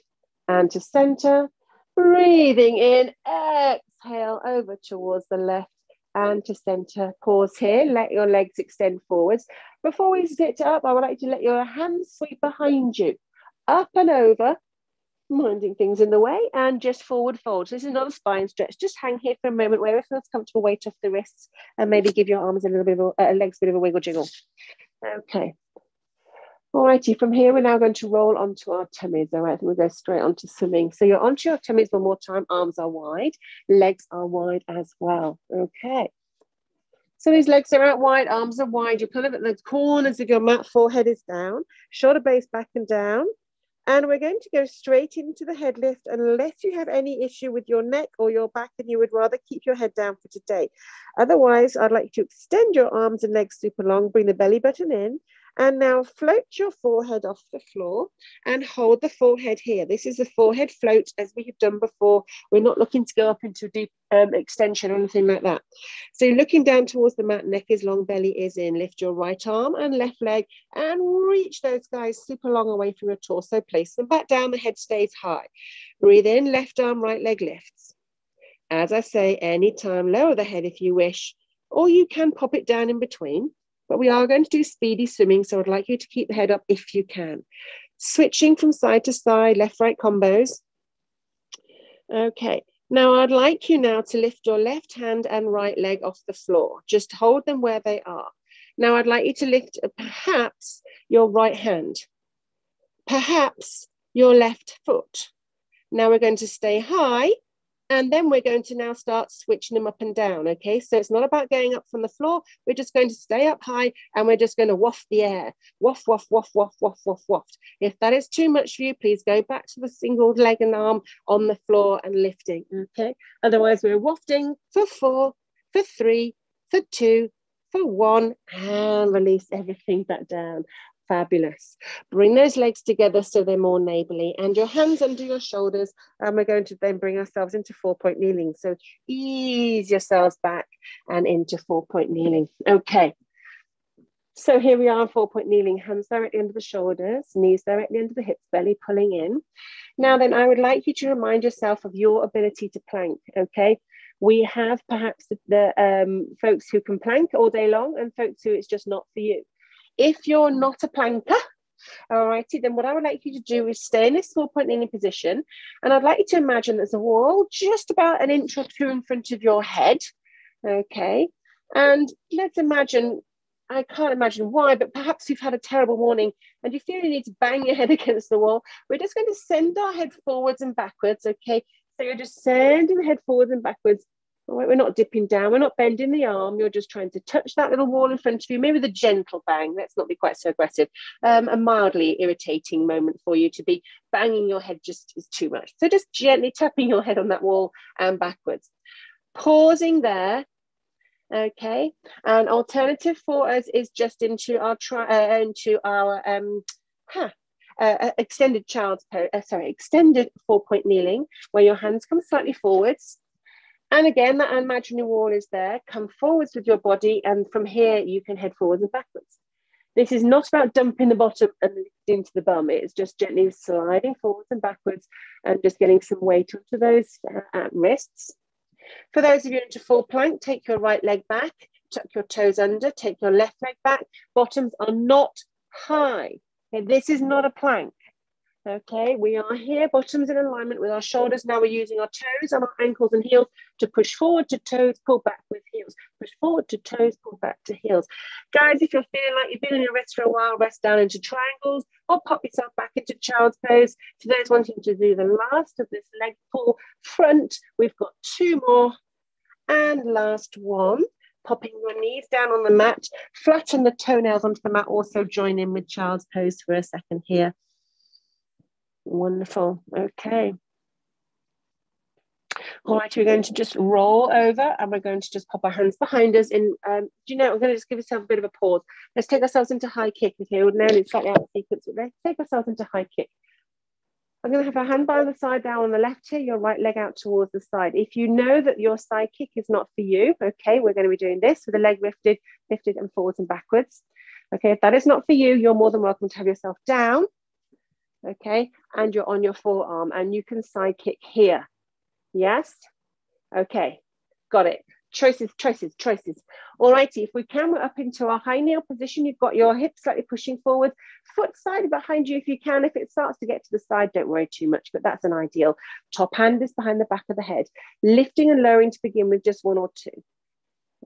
And to center. Breathing in. Exhale over towards the left. And to center. Pause here. Let your legs extend forwards. Before we sit up, I would like you to let your hands sweep behind you. Up and over, minding things in the way, and just forward fold. So this is not a spine stretch. Just hang here for a moment where it feels comfortable, weight off the wrists, and maybe give your arms a little bit of legs a bit of a wiggle jiggle. Okay. Alrighty, from here we're now going to roll onto our tummies. All right, we'll go straight onto swimming. So you're onto your tummies one more time. Arms are wide, legs are wide as well. Okay. So these legs are out wide, arms are wide. You're kind of at the corners of your mat, forehead is down, shoulder blades back and down. And we're going to go straight into the head lift unless you have any issue with your neck or your back and you would rather keep your head down for today. Otherwise, I'd like you to extend your arms and legs super long, bring the belly button in, and now float your forehead off the floor and hold the forehead here. This is the forehead float as we have done before. We're not looking to go up into a deep extension or anything like that. So you're looking down towards the mat, neck is long, belly is in. Lift your right arm and left leg and reach those guys super long away from your torso. Place them back down, the head stays high. Breathe in, left arm, right leg lifts. As I say, anytime, lower the head if you wish, or you can pop it down in between. But we are going to do speedy swimming, so I'd like you to keep the head up if you can. Switching from side to side, left-right combos. Okay, now I'd like you now to lift your left hand and right leg off the floor. Just hold them where they are. Now I'd like you to lift perhaps your right hand, perhaps your left foot. Now we're going to stay high. And then we're going to now start switching them up and down, okay? So it's not about going up from the floor. We're just going to stay up high and we're just going to waft the air. Waft, waft, waft, waft, waft, waft, waft. If that is too much for you, please go back to the single leg and arm on the floor and lifting, okay? Otherwise, we're wafting for 4, for 3, for 2, for 1, and release everything back down. Fabulous. Bring those legs together so they're more neighborly and your hands under your shoulders. And we're going to then bring ourselves into 4-point kneeling. So ease yourselves back and into 4-point kneeling. Okay. So here we are in 4-point kneeling, hands directly under the shoulders, knees directly under the hips, belly pulling in. Now then, I would like you to remind yourself of your ability to plank, okay? We have perhaps the folks who can plank all day long and folks who it's just not for you. If you're not a planker, all righty, then what I would like you to do is stay in this 4-point kneeling position. And I'd like you to imagine there's a wall just about an inch or two in front of your head. Okay. And let's imagine, I can't imagine why, but perhaps you've had a terrible morning and you feel you need to bang your head against the wall. We're just going to send our head forwards and backwards. Okay. So you're just sending the head forwards and backwards. We're not dipping down, we're not bending the arm, you're just trying to touch that little wall in front of you, maybe with a gentle bang, let's not be quite so aggressive, a mildly irritating moment for you to be banging your head just is too much. So just gently tapping your head on that wall and backwards. Pausing there, okay, an alternative for us is just into our, extended child's pose, extended 4-point kneeling, where your hands come slightly forwards. And again, that imaginary wall is there. Come forwards with your body, and from here you can head forwards and backwards. This is not about dumping the bottom and into the bum. It's just gently sliding forwards and backwards and just getting some weight onto those wrists. For those of you into full plank, take your right leg back, tuck your toes under, take your left leg back. Bottoms are not high. Okay, this is not a plank. Okay, we are here, bottoms in alignment with our shoulders. Now we're using our toes and our ankles and heels to push forward to toes, pull back with heels. Push forward to toes, pull back to heels. Guys, if you're feeling like you've been on your rest for a while, rest down into triangles or pop yourself back into child's pose. For those wanting to do the last of this leg pull front, we've got 2 more. And last one. Popping your knees down on the mat, flatten the toenails onto the mat. Also join in with child's pose for a second here. Wonderful. Okay. All right, we're going to just roll over and we're going to just pop our hands behind us in, I'm going to just give yourself a bit of a pause. Let's take ourselves into high kick. Okay, ordinarily it's slightly out of sequence, but let's take ourselves into high kick. I'm going to have our hand by the side down on the left here, your right leg out towards the side. If you know that your side kick is not for you, okay, we're going to be doing this with the leg lifted and forwards and backwards. Okay, if that is not for you, you're more than welcome to have yourself down. Okay, and you're on your forearm and you can side kick here. Yes? Okay, got it. Choices. All righty, if we can, we're up into our high kneel position. You've got your hips slightly pushing forward, foot side behind you if you can. If it starts to get to the side, don't worry too much, but that's an ideal. Top hand is behind the back of the head. Lifting and lowering to begin with, just 1 or 2.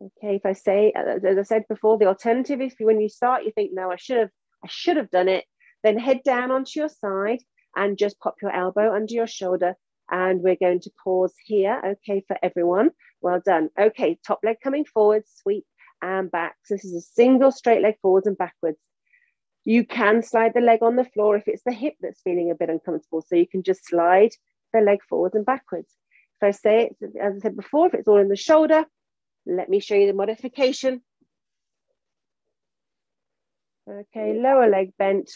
Okay, if I say, as I said before, the alternative is when you start, you think, no, I should have done it. Then head down onto your side and just pop your elbow under your shoulder. And we're going to pause here, okay, for everyone. Well done. Okay, top leg coming forward, sweep and back. So this is a single straight leg forwards and backwards. You can slide the leg on the floor if it's the hip that's feeling a bit uncomfortable. So you can just slide the leg forwards and backwards. If I say it, as I said before, if it's all in the shoulder, let me show you the modification. Okay, lower leg bent,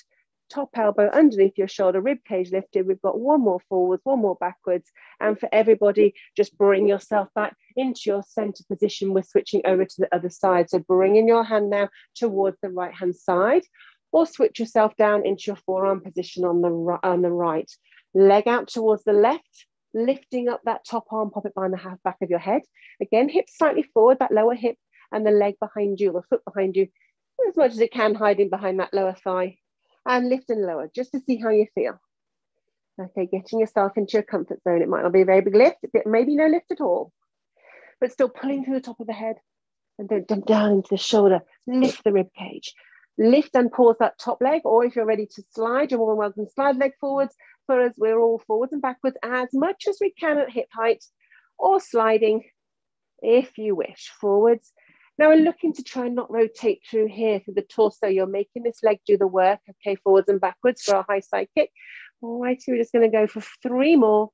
top elbow underneath your shoulder, rib cage lifted. We've got one more forwards, one more backwards. And for everybody, just bring yourself back into your center position. We're switching over to the other side. So bringing your hand now towards the right-hand side, or switch yourself down into your forearm position on the right. Leg out towards the left, lifting up that top arm, pop it behind the back of your head. Again, hips slightly forward, that lower hip, and the leg behind you, the foot behind you, as much as it can, hiding behind that lower thigh. And lift and lower, just to see how you feel. Okay, getting yourself into your comfort zone. It might not be a very big lift, maybe no lift at all, but still pulling through the top of the head and don't dump down into the shoulder. Lift the rib cage. Lift and pause that top leg, or if you're ready to slide, you're more than welcome to slide leg forwards. For us, we're all forwards and backwards as much as we can at hip height, or sliding if you wish, forwards. Now we're looking to try and not rotate through here through the torso. You're making this leg do the work. Okay, forwards and backwards for our high side kick. All right, so we're just going to go for 3 more.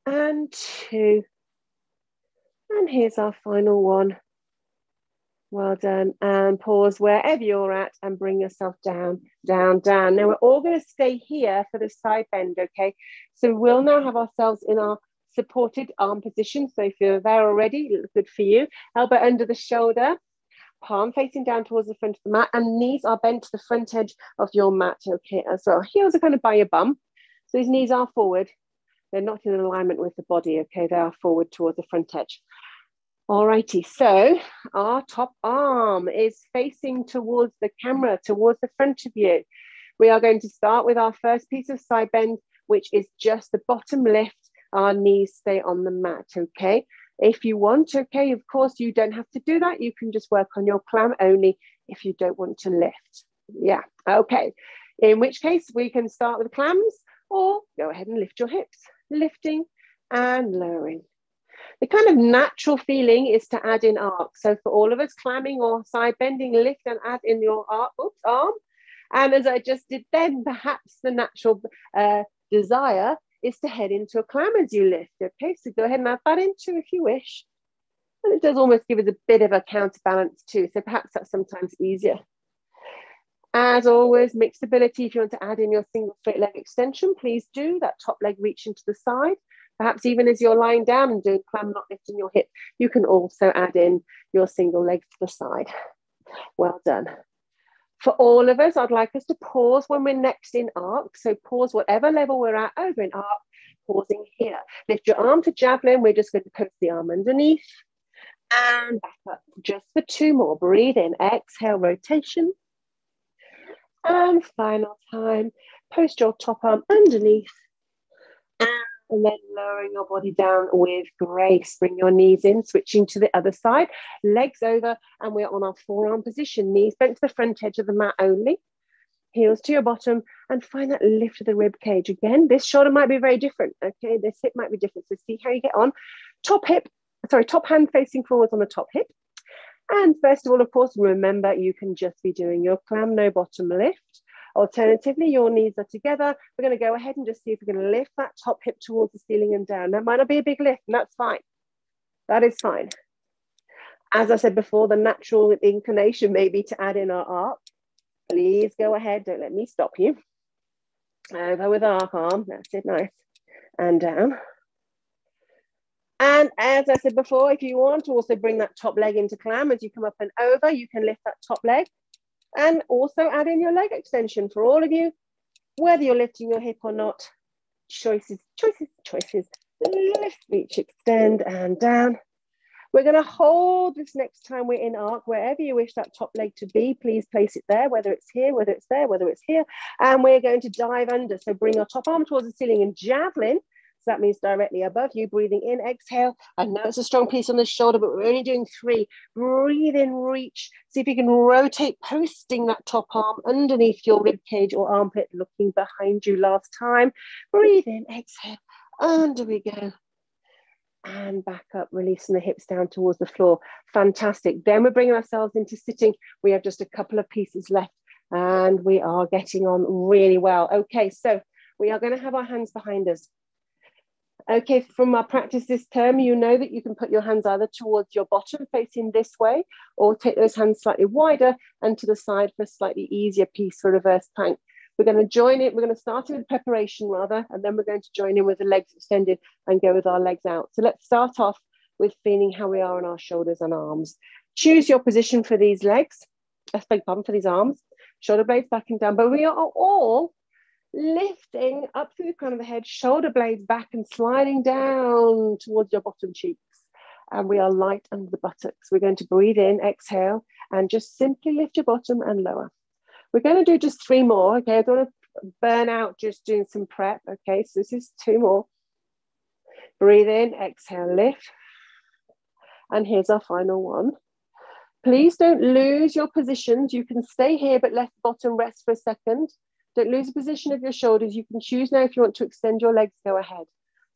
And 2. And here's our final one. Well done. And pause wherever you're at and bring yourself down, down, down. Now we're all going to stay here for the side bend, okay? So we'll now have ourselves in our supported arm position. So if you're there already, good for you. Elbow under the shoulder, palm facing down towards the front of the mat, and knees are bent to the front edge of your mat, okay, as well. Heels are kind of by your bum. So his knees are forward. They're not in alignment with the body, okay? They are forward towards the front edge. All righty, so our top arm is facing towards the camera, towards the front of you. We are going to start with our first piece of side bend, which is just the bottom lift. Our knees stay on the mat, okay? If you want, okay, of course, you don't have to do that. You can just work on your clam only if you don't want to lift. Yeah, okay. In which case, we can start with clams or go ahead and lift your hips, lifting and lowering. The kind of natural feeling is to add in arc. So for all of us, clamming or side bending, lift and add in your arm. And as I just did then, perhaps the natural desire is to head into a clam as you lift. Okay, so go ahead and add that into if you wish. And it does almost give us a bit of a counterbalance too. So perhaps that's sometimes easier. As always, mixed ability. If you want to add in your single straight leg extension, please do. That top leg reaching to the side. Perhaps even as you're lying down and doing clam, not lifting your hip, you can also add in your single leg to the side. Well done. For all of us, I'd like us to pause when we're next in arc. So pause whatever level we're at over in arc, pausing here. Lift your arm to javelin. We're just going to coast the arm underneath and back up just for 2 more. Breathe in, exhale, rotation. And final time, post your top arm underneath. And then lowering your body down with grace. Bring your knees in, switching to the other side. Legs over, and we're on our forearm position. Knees bent to the front edge of the mat only. Heels to your bottom, and find that lift of the rib cage. Again, this shoulder might be very different, okay? This hip might be different, so see how you get on. Top hand facing forwards on the top hip. And first of all, of course, remember, you can just be doing your clam, no bottom lift. Alternatively, your knees are together. We're going to go ahead and just see if we're going to lift that top hip towards the ceiling and down. That might not be a big lift, and that's fine. That is fine. As I said before, the natural inclination may be to add in our arc. Please go ahead. Don't let me stop you. Over with arc arm. That's it, nice. And down. And as I said before, if you want to also bring that top leg into clam as you come up and over, you can lift that top leg. And also add in your leg extension for all of you, whether you're lifting your hip or not. Choices, choices, choices. Lift, reach, extend, and down. We're going to hold this next time we're in arc, wherever you wish that top leg to be. Please place it there, whether it's here, whether it's there, whether it's here. And we're going to dive under. So bring your top arm towards the ceiling and javelin. So that means directly above you, breathing in, exhale. I know it's a strong piece on the shoulder, but we're only doing 3. Breathe in, reach. See if you can rotate, posting that top arm underneath your rib cage or armpit, looking behind you last time. Breathe in, exhale. Under we go. and back up, releasing the hips down towards the floor. Fantastic. Then we're bringing ourselves into sitting. We have just a couple of pieces left and we are getting on really well. Okay, so we are going to have our hands behind us. Okay, from our practice this term, you know that you can put your hands either towards your bottom facing this way or take those hands slightly wider and to the side for a slightly easier piece for reverse plank. We're going to join it. We're going to start it with preparation rather, and then we're going to join in with the legs extended and go with our legs out. So let's start off with feeling how we are on our shoulders and arms. Choose your position for these legs. I beg pardon, for these arms. Shoulder blades back and down, but we are all lifting up through the crown of the head, shoulder blades back and sliding down towards your bottom cheeks. And we are light under the buttocks. We're going to breathe in, exhale, and just simply lift your bottom and lower. We're going to do just 3 more, okay? I don't want to burn out just doing some prep, okay? So this is 2 more. Breathe in, exhale, lift. And here's our final one. Please don't lose your positions. You can stay here, but let the bottom rest for a second. Don't lose the position of your shoulders. You can choose now if you want to extend your legs, go ahead.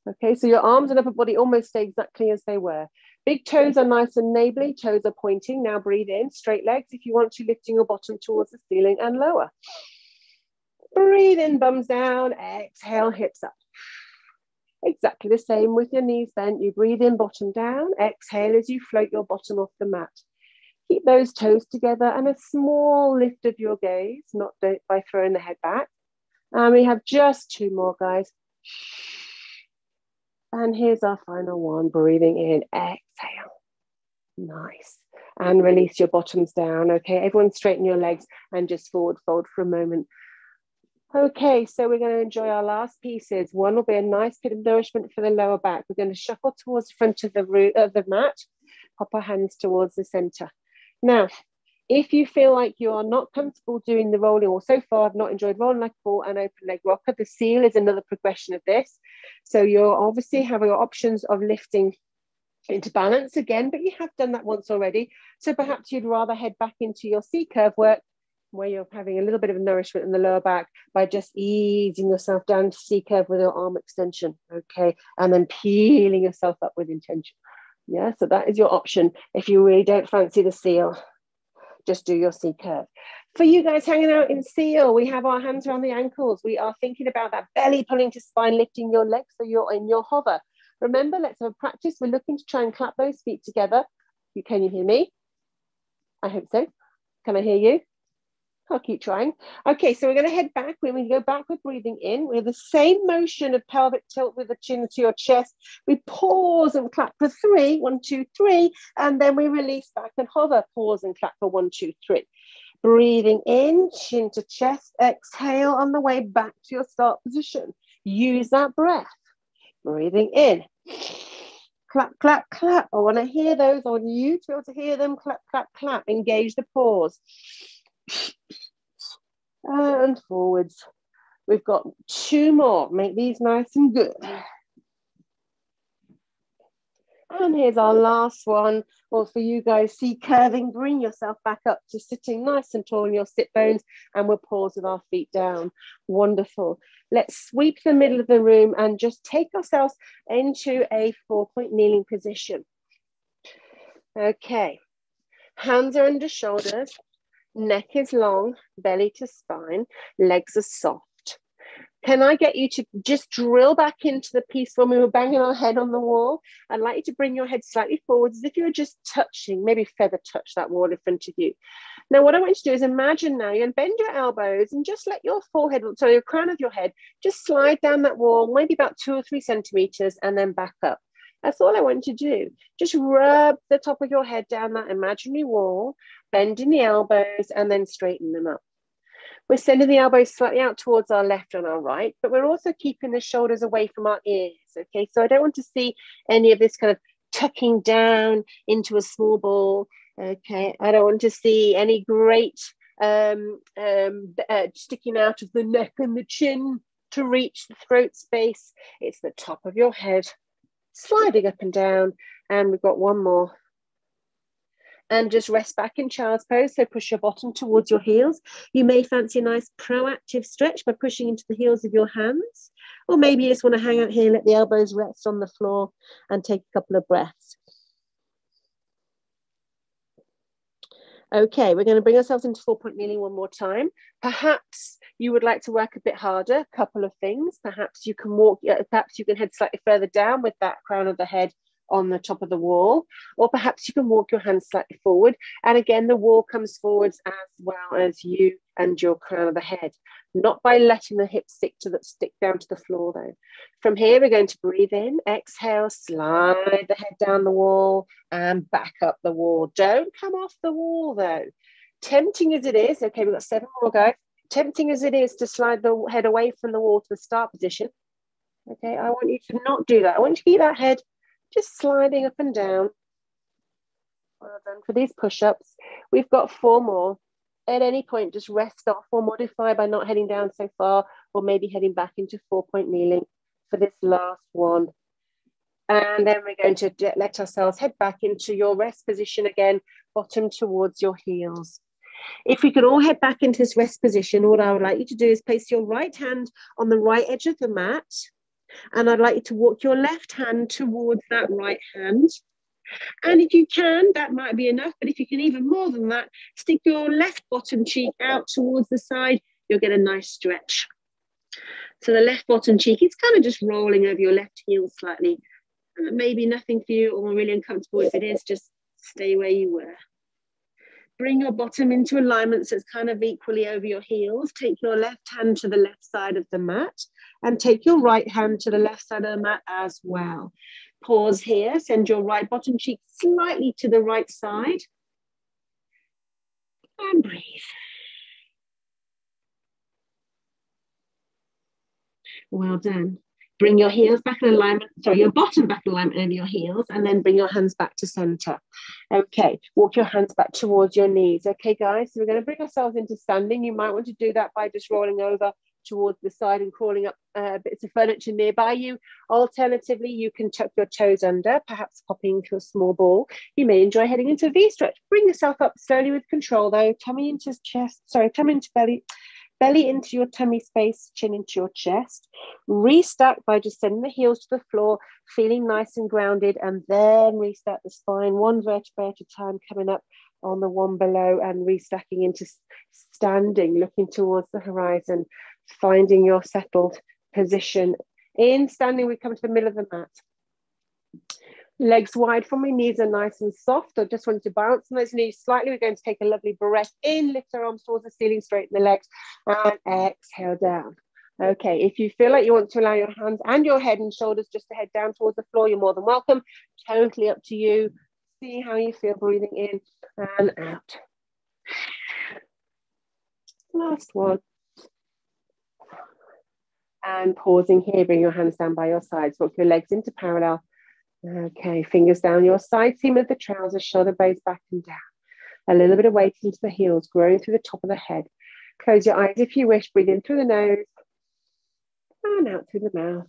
Okay, so your arms and upper body almost stay exactly as they were. Big toes are nice and neighborly, toes are pointing. Now breathe in, straight legs if you want to, lifting your bottom towards the ceiling and lower. Breathe in, bums down, exhale, hips up. Exactly the same with your knees bent. You breathe in, bottom down, exhale as you float your bottom off the mat. Keep those toes together and a small lift of your gaze, not by throwing the head back. And we have just 2 more, guys. And here's our final one, breathing in, exhale. Nice. And release your bottoms down, okay? Everyone straighten your legs and just forward fold for a moment. Okay, so we're going to enjoy our last pieces. One will be a nice bit of nourishment for the lower back. We're going to shuffle towards the front of the mat, pop our hands towards the center. Now, if you feel like you are not comfortable doing the rolling, or so far I've not enjoyed rolling like a ball and open leg rocker, the seal is another progression of this. So you're obviously having options of lifting into balance again, but you have done that once already. So perhaps you'd rather head back into your C curve work where you're having a little bit of nourishment in the lower back by just easing yourself down to C curve with your arm extension, okay? And then peeling yourself up with intention. Yeah, so that is your option. If you really don't fancy the seal, just do your C curve. For you guys hanging out in seal, we have our hands around the ankles. We are thinking about that belly pulling to spine, lifting your legs so you're in your hover. Remember, let's have a practice. We're looking to try and clap those feet together. Can you hear me? I hope so. Can I hear you? I'll keep trying. Okay, so we're going to head back. When we go backward, breathing in, we have the same motion of pelvic tilt with the chin to your chest. We pause and clap for 3, 1, 2, 3, and then we release back and hover. Pause and clap for 1, 2, 3. Breathing in, chin to chest. Exhale on the way back to your start position. Use that breath. Breathing in. Clap, clap, clap. I want to hear those. I want you to be able to hear them. Clap, clap, clap. Engage the pause. And forwards. We've got 2 more. Make these nice and good. And here's our last one. Well, for you guys, see curving, bring yourself back up to sitting nice and tall in your sit bones, and we'll pause with our feet down. Wonderful. Let's sweep the middle of the room and just take ourselves into a 4-point kneeling position. Okay. Hands are under shoulders. Neck is long, belly to spine, legs are soft. Can I get you to just drill back into the piece when we were banging our head on the wall? I'd like you to bring your head slightly forwards as if you were just touching, maybe feather touch that wall in front of you. Now, what I want you to do is imagine now you're going to bend your elbows and just let your forehead, so your crown of your head, just slide down that wall, maybe about 2 or 3 centimeters, and then back up. That's all I want you to do. Just rub the top of your head down that imaginary wall, bending the elbows, and then straighten them up. We're sending the elbows slightly out towards our left and our right, but we're also keeping the shoulders away from our ears, okay? So I don't want to see any of this kind of tucking down into a small ball, okay? I don't want to see any great sticking out of the neck and the chin to reach the throat space. It's the top of your head, sliding up and down, and we've got 1 more. And just rest back in child's pose. So push your bottom towards your heels. You may fancy a nice proactive stretch by pushing into the heels of your hands. Or maybe you just want to hang out here, let the elbows rest on the floor and take a couple of breaths. Okay, we're going to bring ourselves into 4-point kneeling one more time. Perhaps you would like to work a bit harder, a couple of things. Perhaps you can walk, perhaps you can head slightly further down with that crown of the head on the top of the wall, or perhaps you can walk your hands slightly forward. And again, the wall comes forwards as well as you and your crown of the head, not by letting the hips stick down to the floor though. From here, we're going to breathe in, exhale, slide the head down the wall and back up the wall. Don't come off the wall though. Tempting as it is, okay, we've got 7 more guys. Tempting as it is to slide the head away from the wall to the start position. Okay, I want you to not do that. I want you to keep that head just sliding up and down. Well done for these push-ups. We've got 4 more. At any point, just rest off or modify by not heading down so far, or maybe heading back into 4-point kneeling for this last one. And then we're going to let ourselves head back into your rest position again, bottom towards your heels. If we could all head back into this rest position, what I would like you to do is place your right hand on the right edge of the mat. And I'd like you to walk your left hand towards that right hand. And if you can, that might be enough. But if you can even more than that, stick your left bottom cheek out towards the side. You'll get a nice stretch. So the left bottom cheek, it's kind of just rolling over your left heel slightly. Maybe nothing for you or really uncomfortable. If it is, just stay where you were. Bring your bottom into alignment so it's kind of equally over your heels. Take your left hand to the left side of the mat and take your right hand to the left side of the mat as well. Pause here, send your right bottom cheek slightly to the right side and breathe. Well done. Bring your heels back in alignment, sorry, your bottom back in alignment over your heels, and then bring your hands back to center. Okay, walk your hands back towards your knees. Okay, guys, so we're going to bring ourselves into standing. You might want to do that by just rolling over towards the side and crawling up bits of furniture nearby you. Alternatively, you can tuck your toes under, perhaps popping to a small ball. You may enjoy heading into a V-stretch. Bring yourself up slowly with control though. Tummy into chest, sorry, tummy into belly. Belly into your tummy space, chin into your chest. Restack by just sending the heels to the floor, feeling nice and grounded, and then restack the spine, 1 vertebra at a time, coming up on the one below and restacking into standing, looking towards the horizon, finding your settled position. In standing, we come to the middle of the mat. Legs wide for me, knees are nice and soft. I just wanted to bounce on those knees slightly. We're going to take a lovely breath in, lift our arms towards the ceiling, straighten the legs, and exhale down. Okay, if you feel like you want to allow your hands and your head and shoulders just to head down towards the floor, you're more than welcome. Totally up to you. See how you feel breathing in and out. Last one. And pausing here, bring your hands down by your sides. Walk your legs into parallel. Okay, fingers down your side seam of the trousers, shoulder blades back and down. A little bit of weight into the heels, growing through the top of the head. Close your eyes if you wish. Breathe in through the nose and out through the mouth.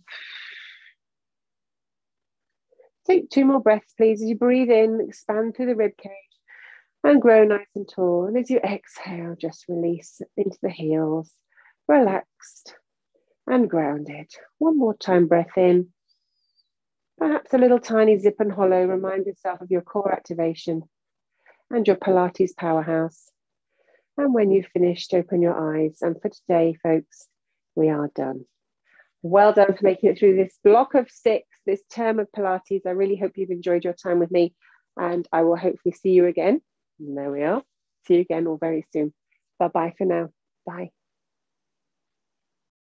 Take 2 more breaths, please. As you breathe in, expand through the rib cage and grow nice and tall. And as you exhale, just release into the heels, relaxed and grounded. One more time, breath in. Perhaps a little tiny zip and hollow. Remind yourself of your core activation and your Pilates powerhouse. And when you've finished, open your eyes. And for today, folks, we are done. Well done for making it through this block of 6, this term of Pilates. I really hope you've enjoyed your time with me, and I will hopefully see you again. And there we are. See you again all very soon. Bye-bye for now. Bye.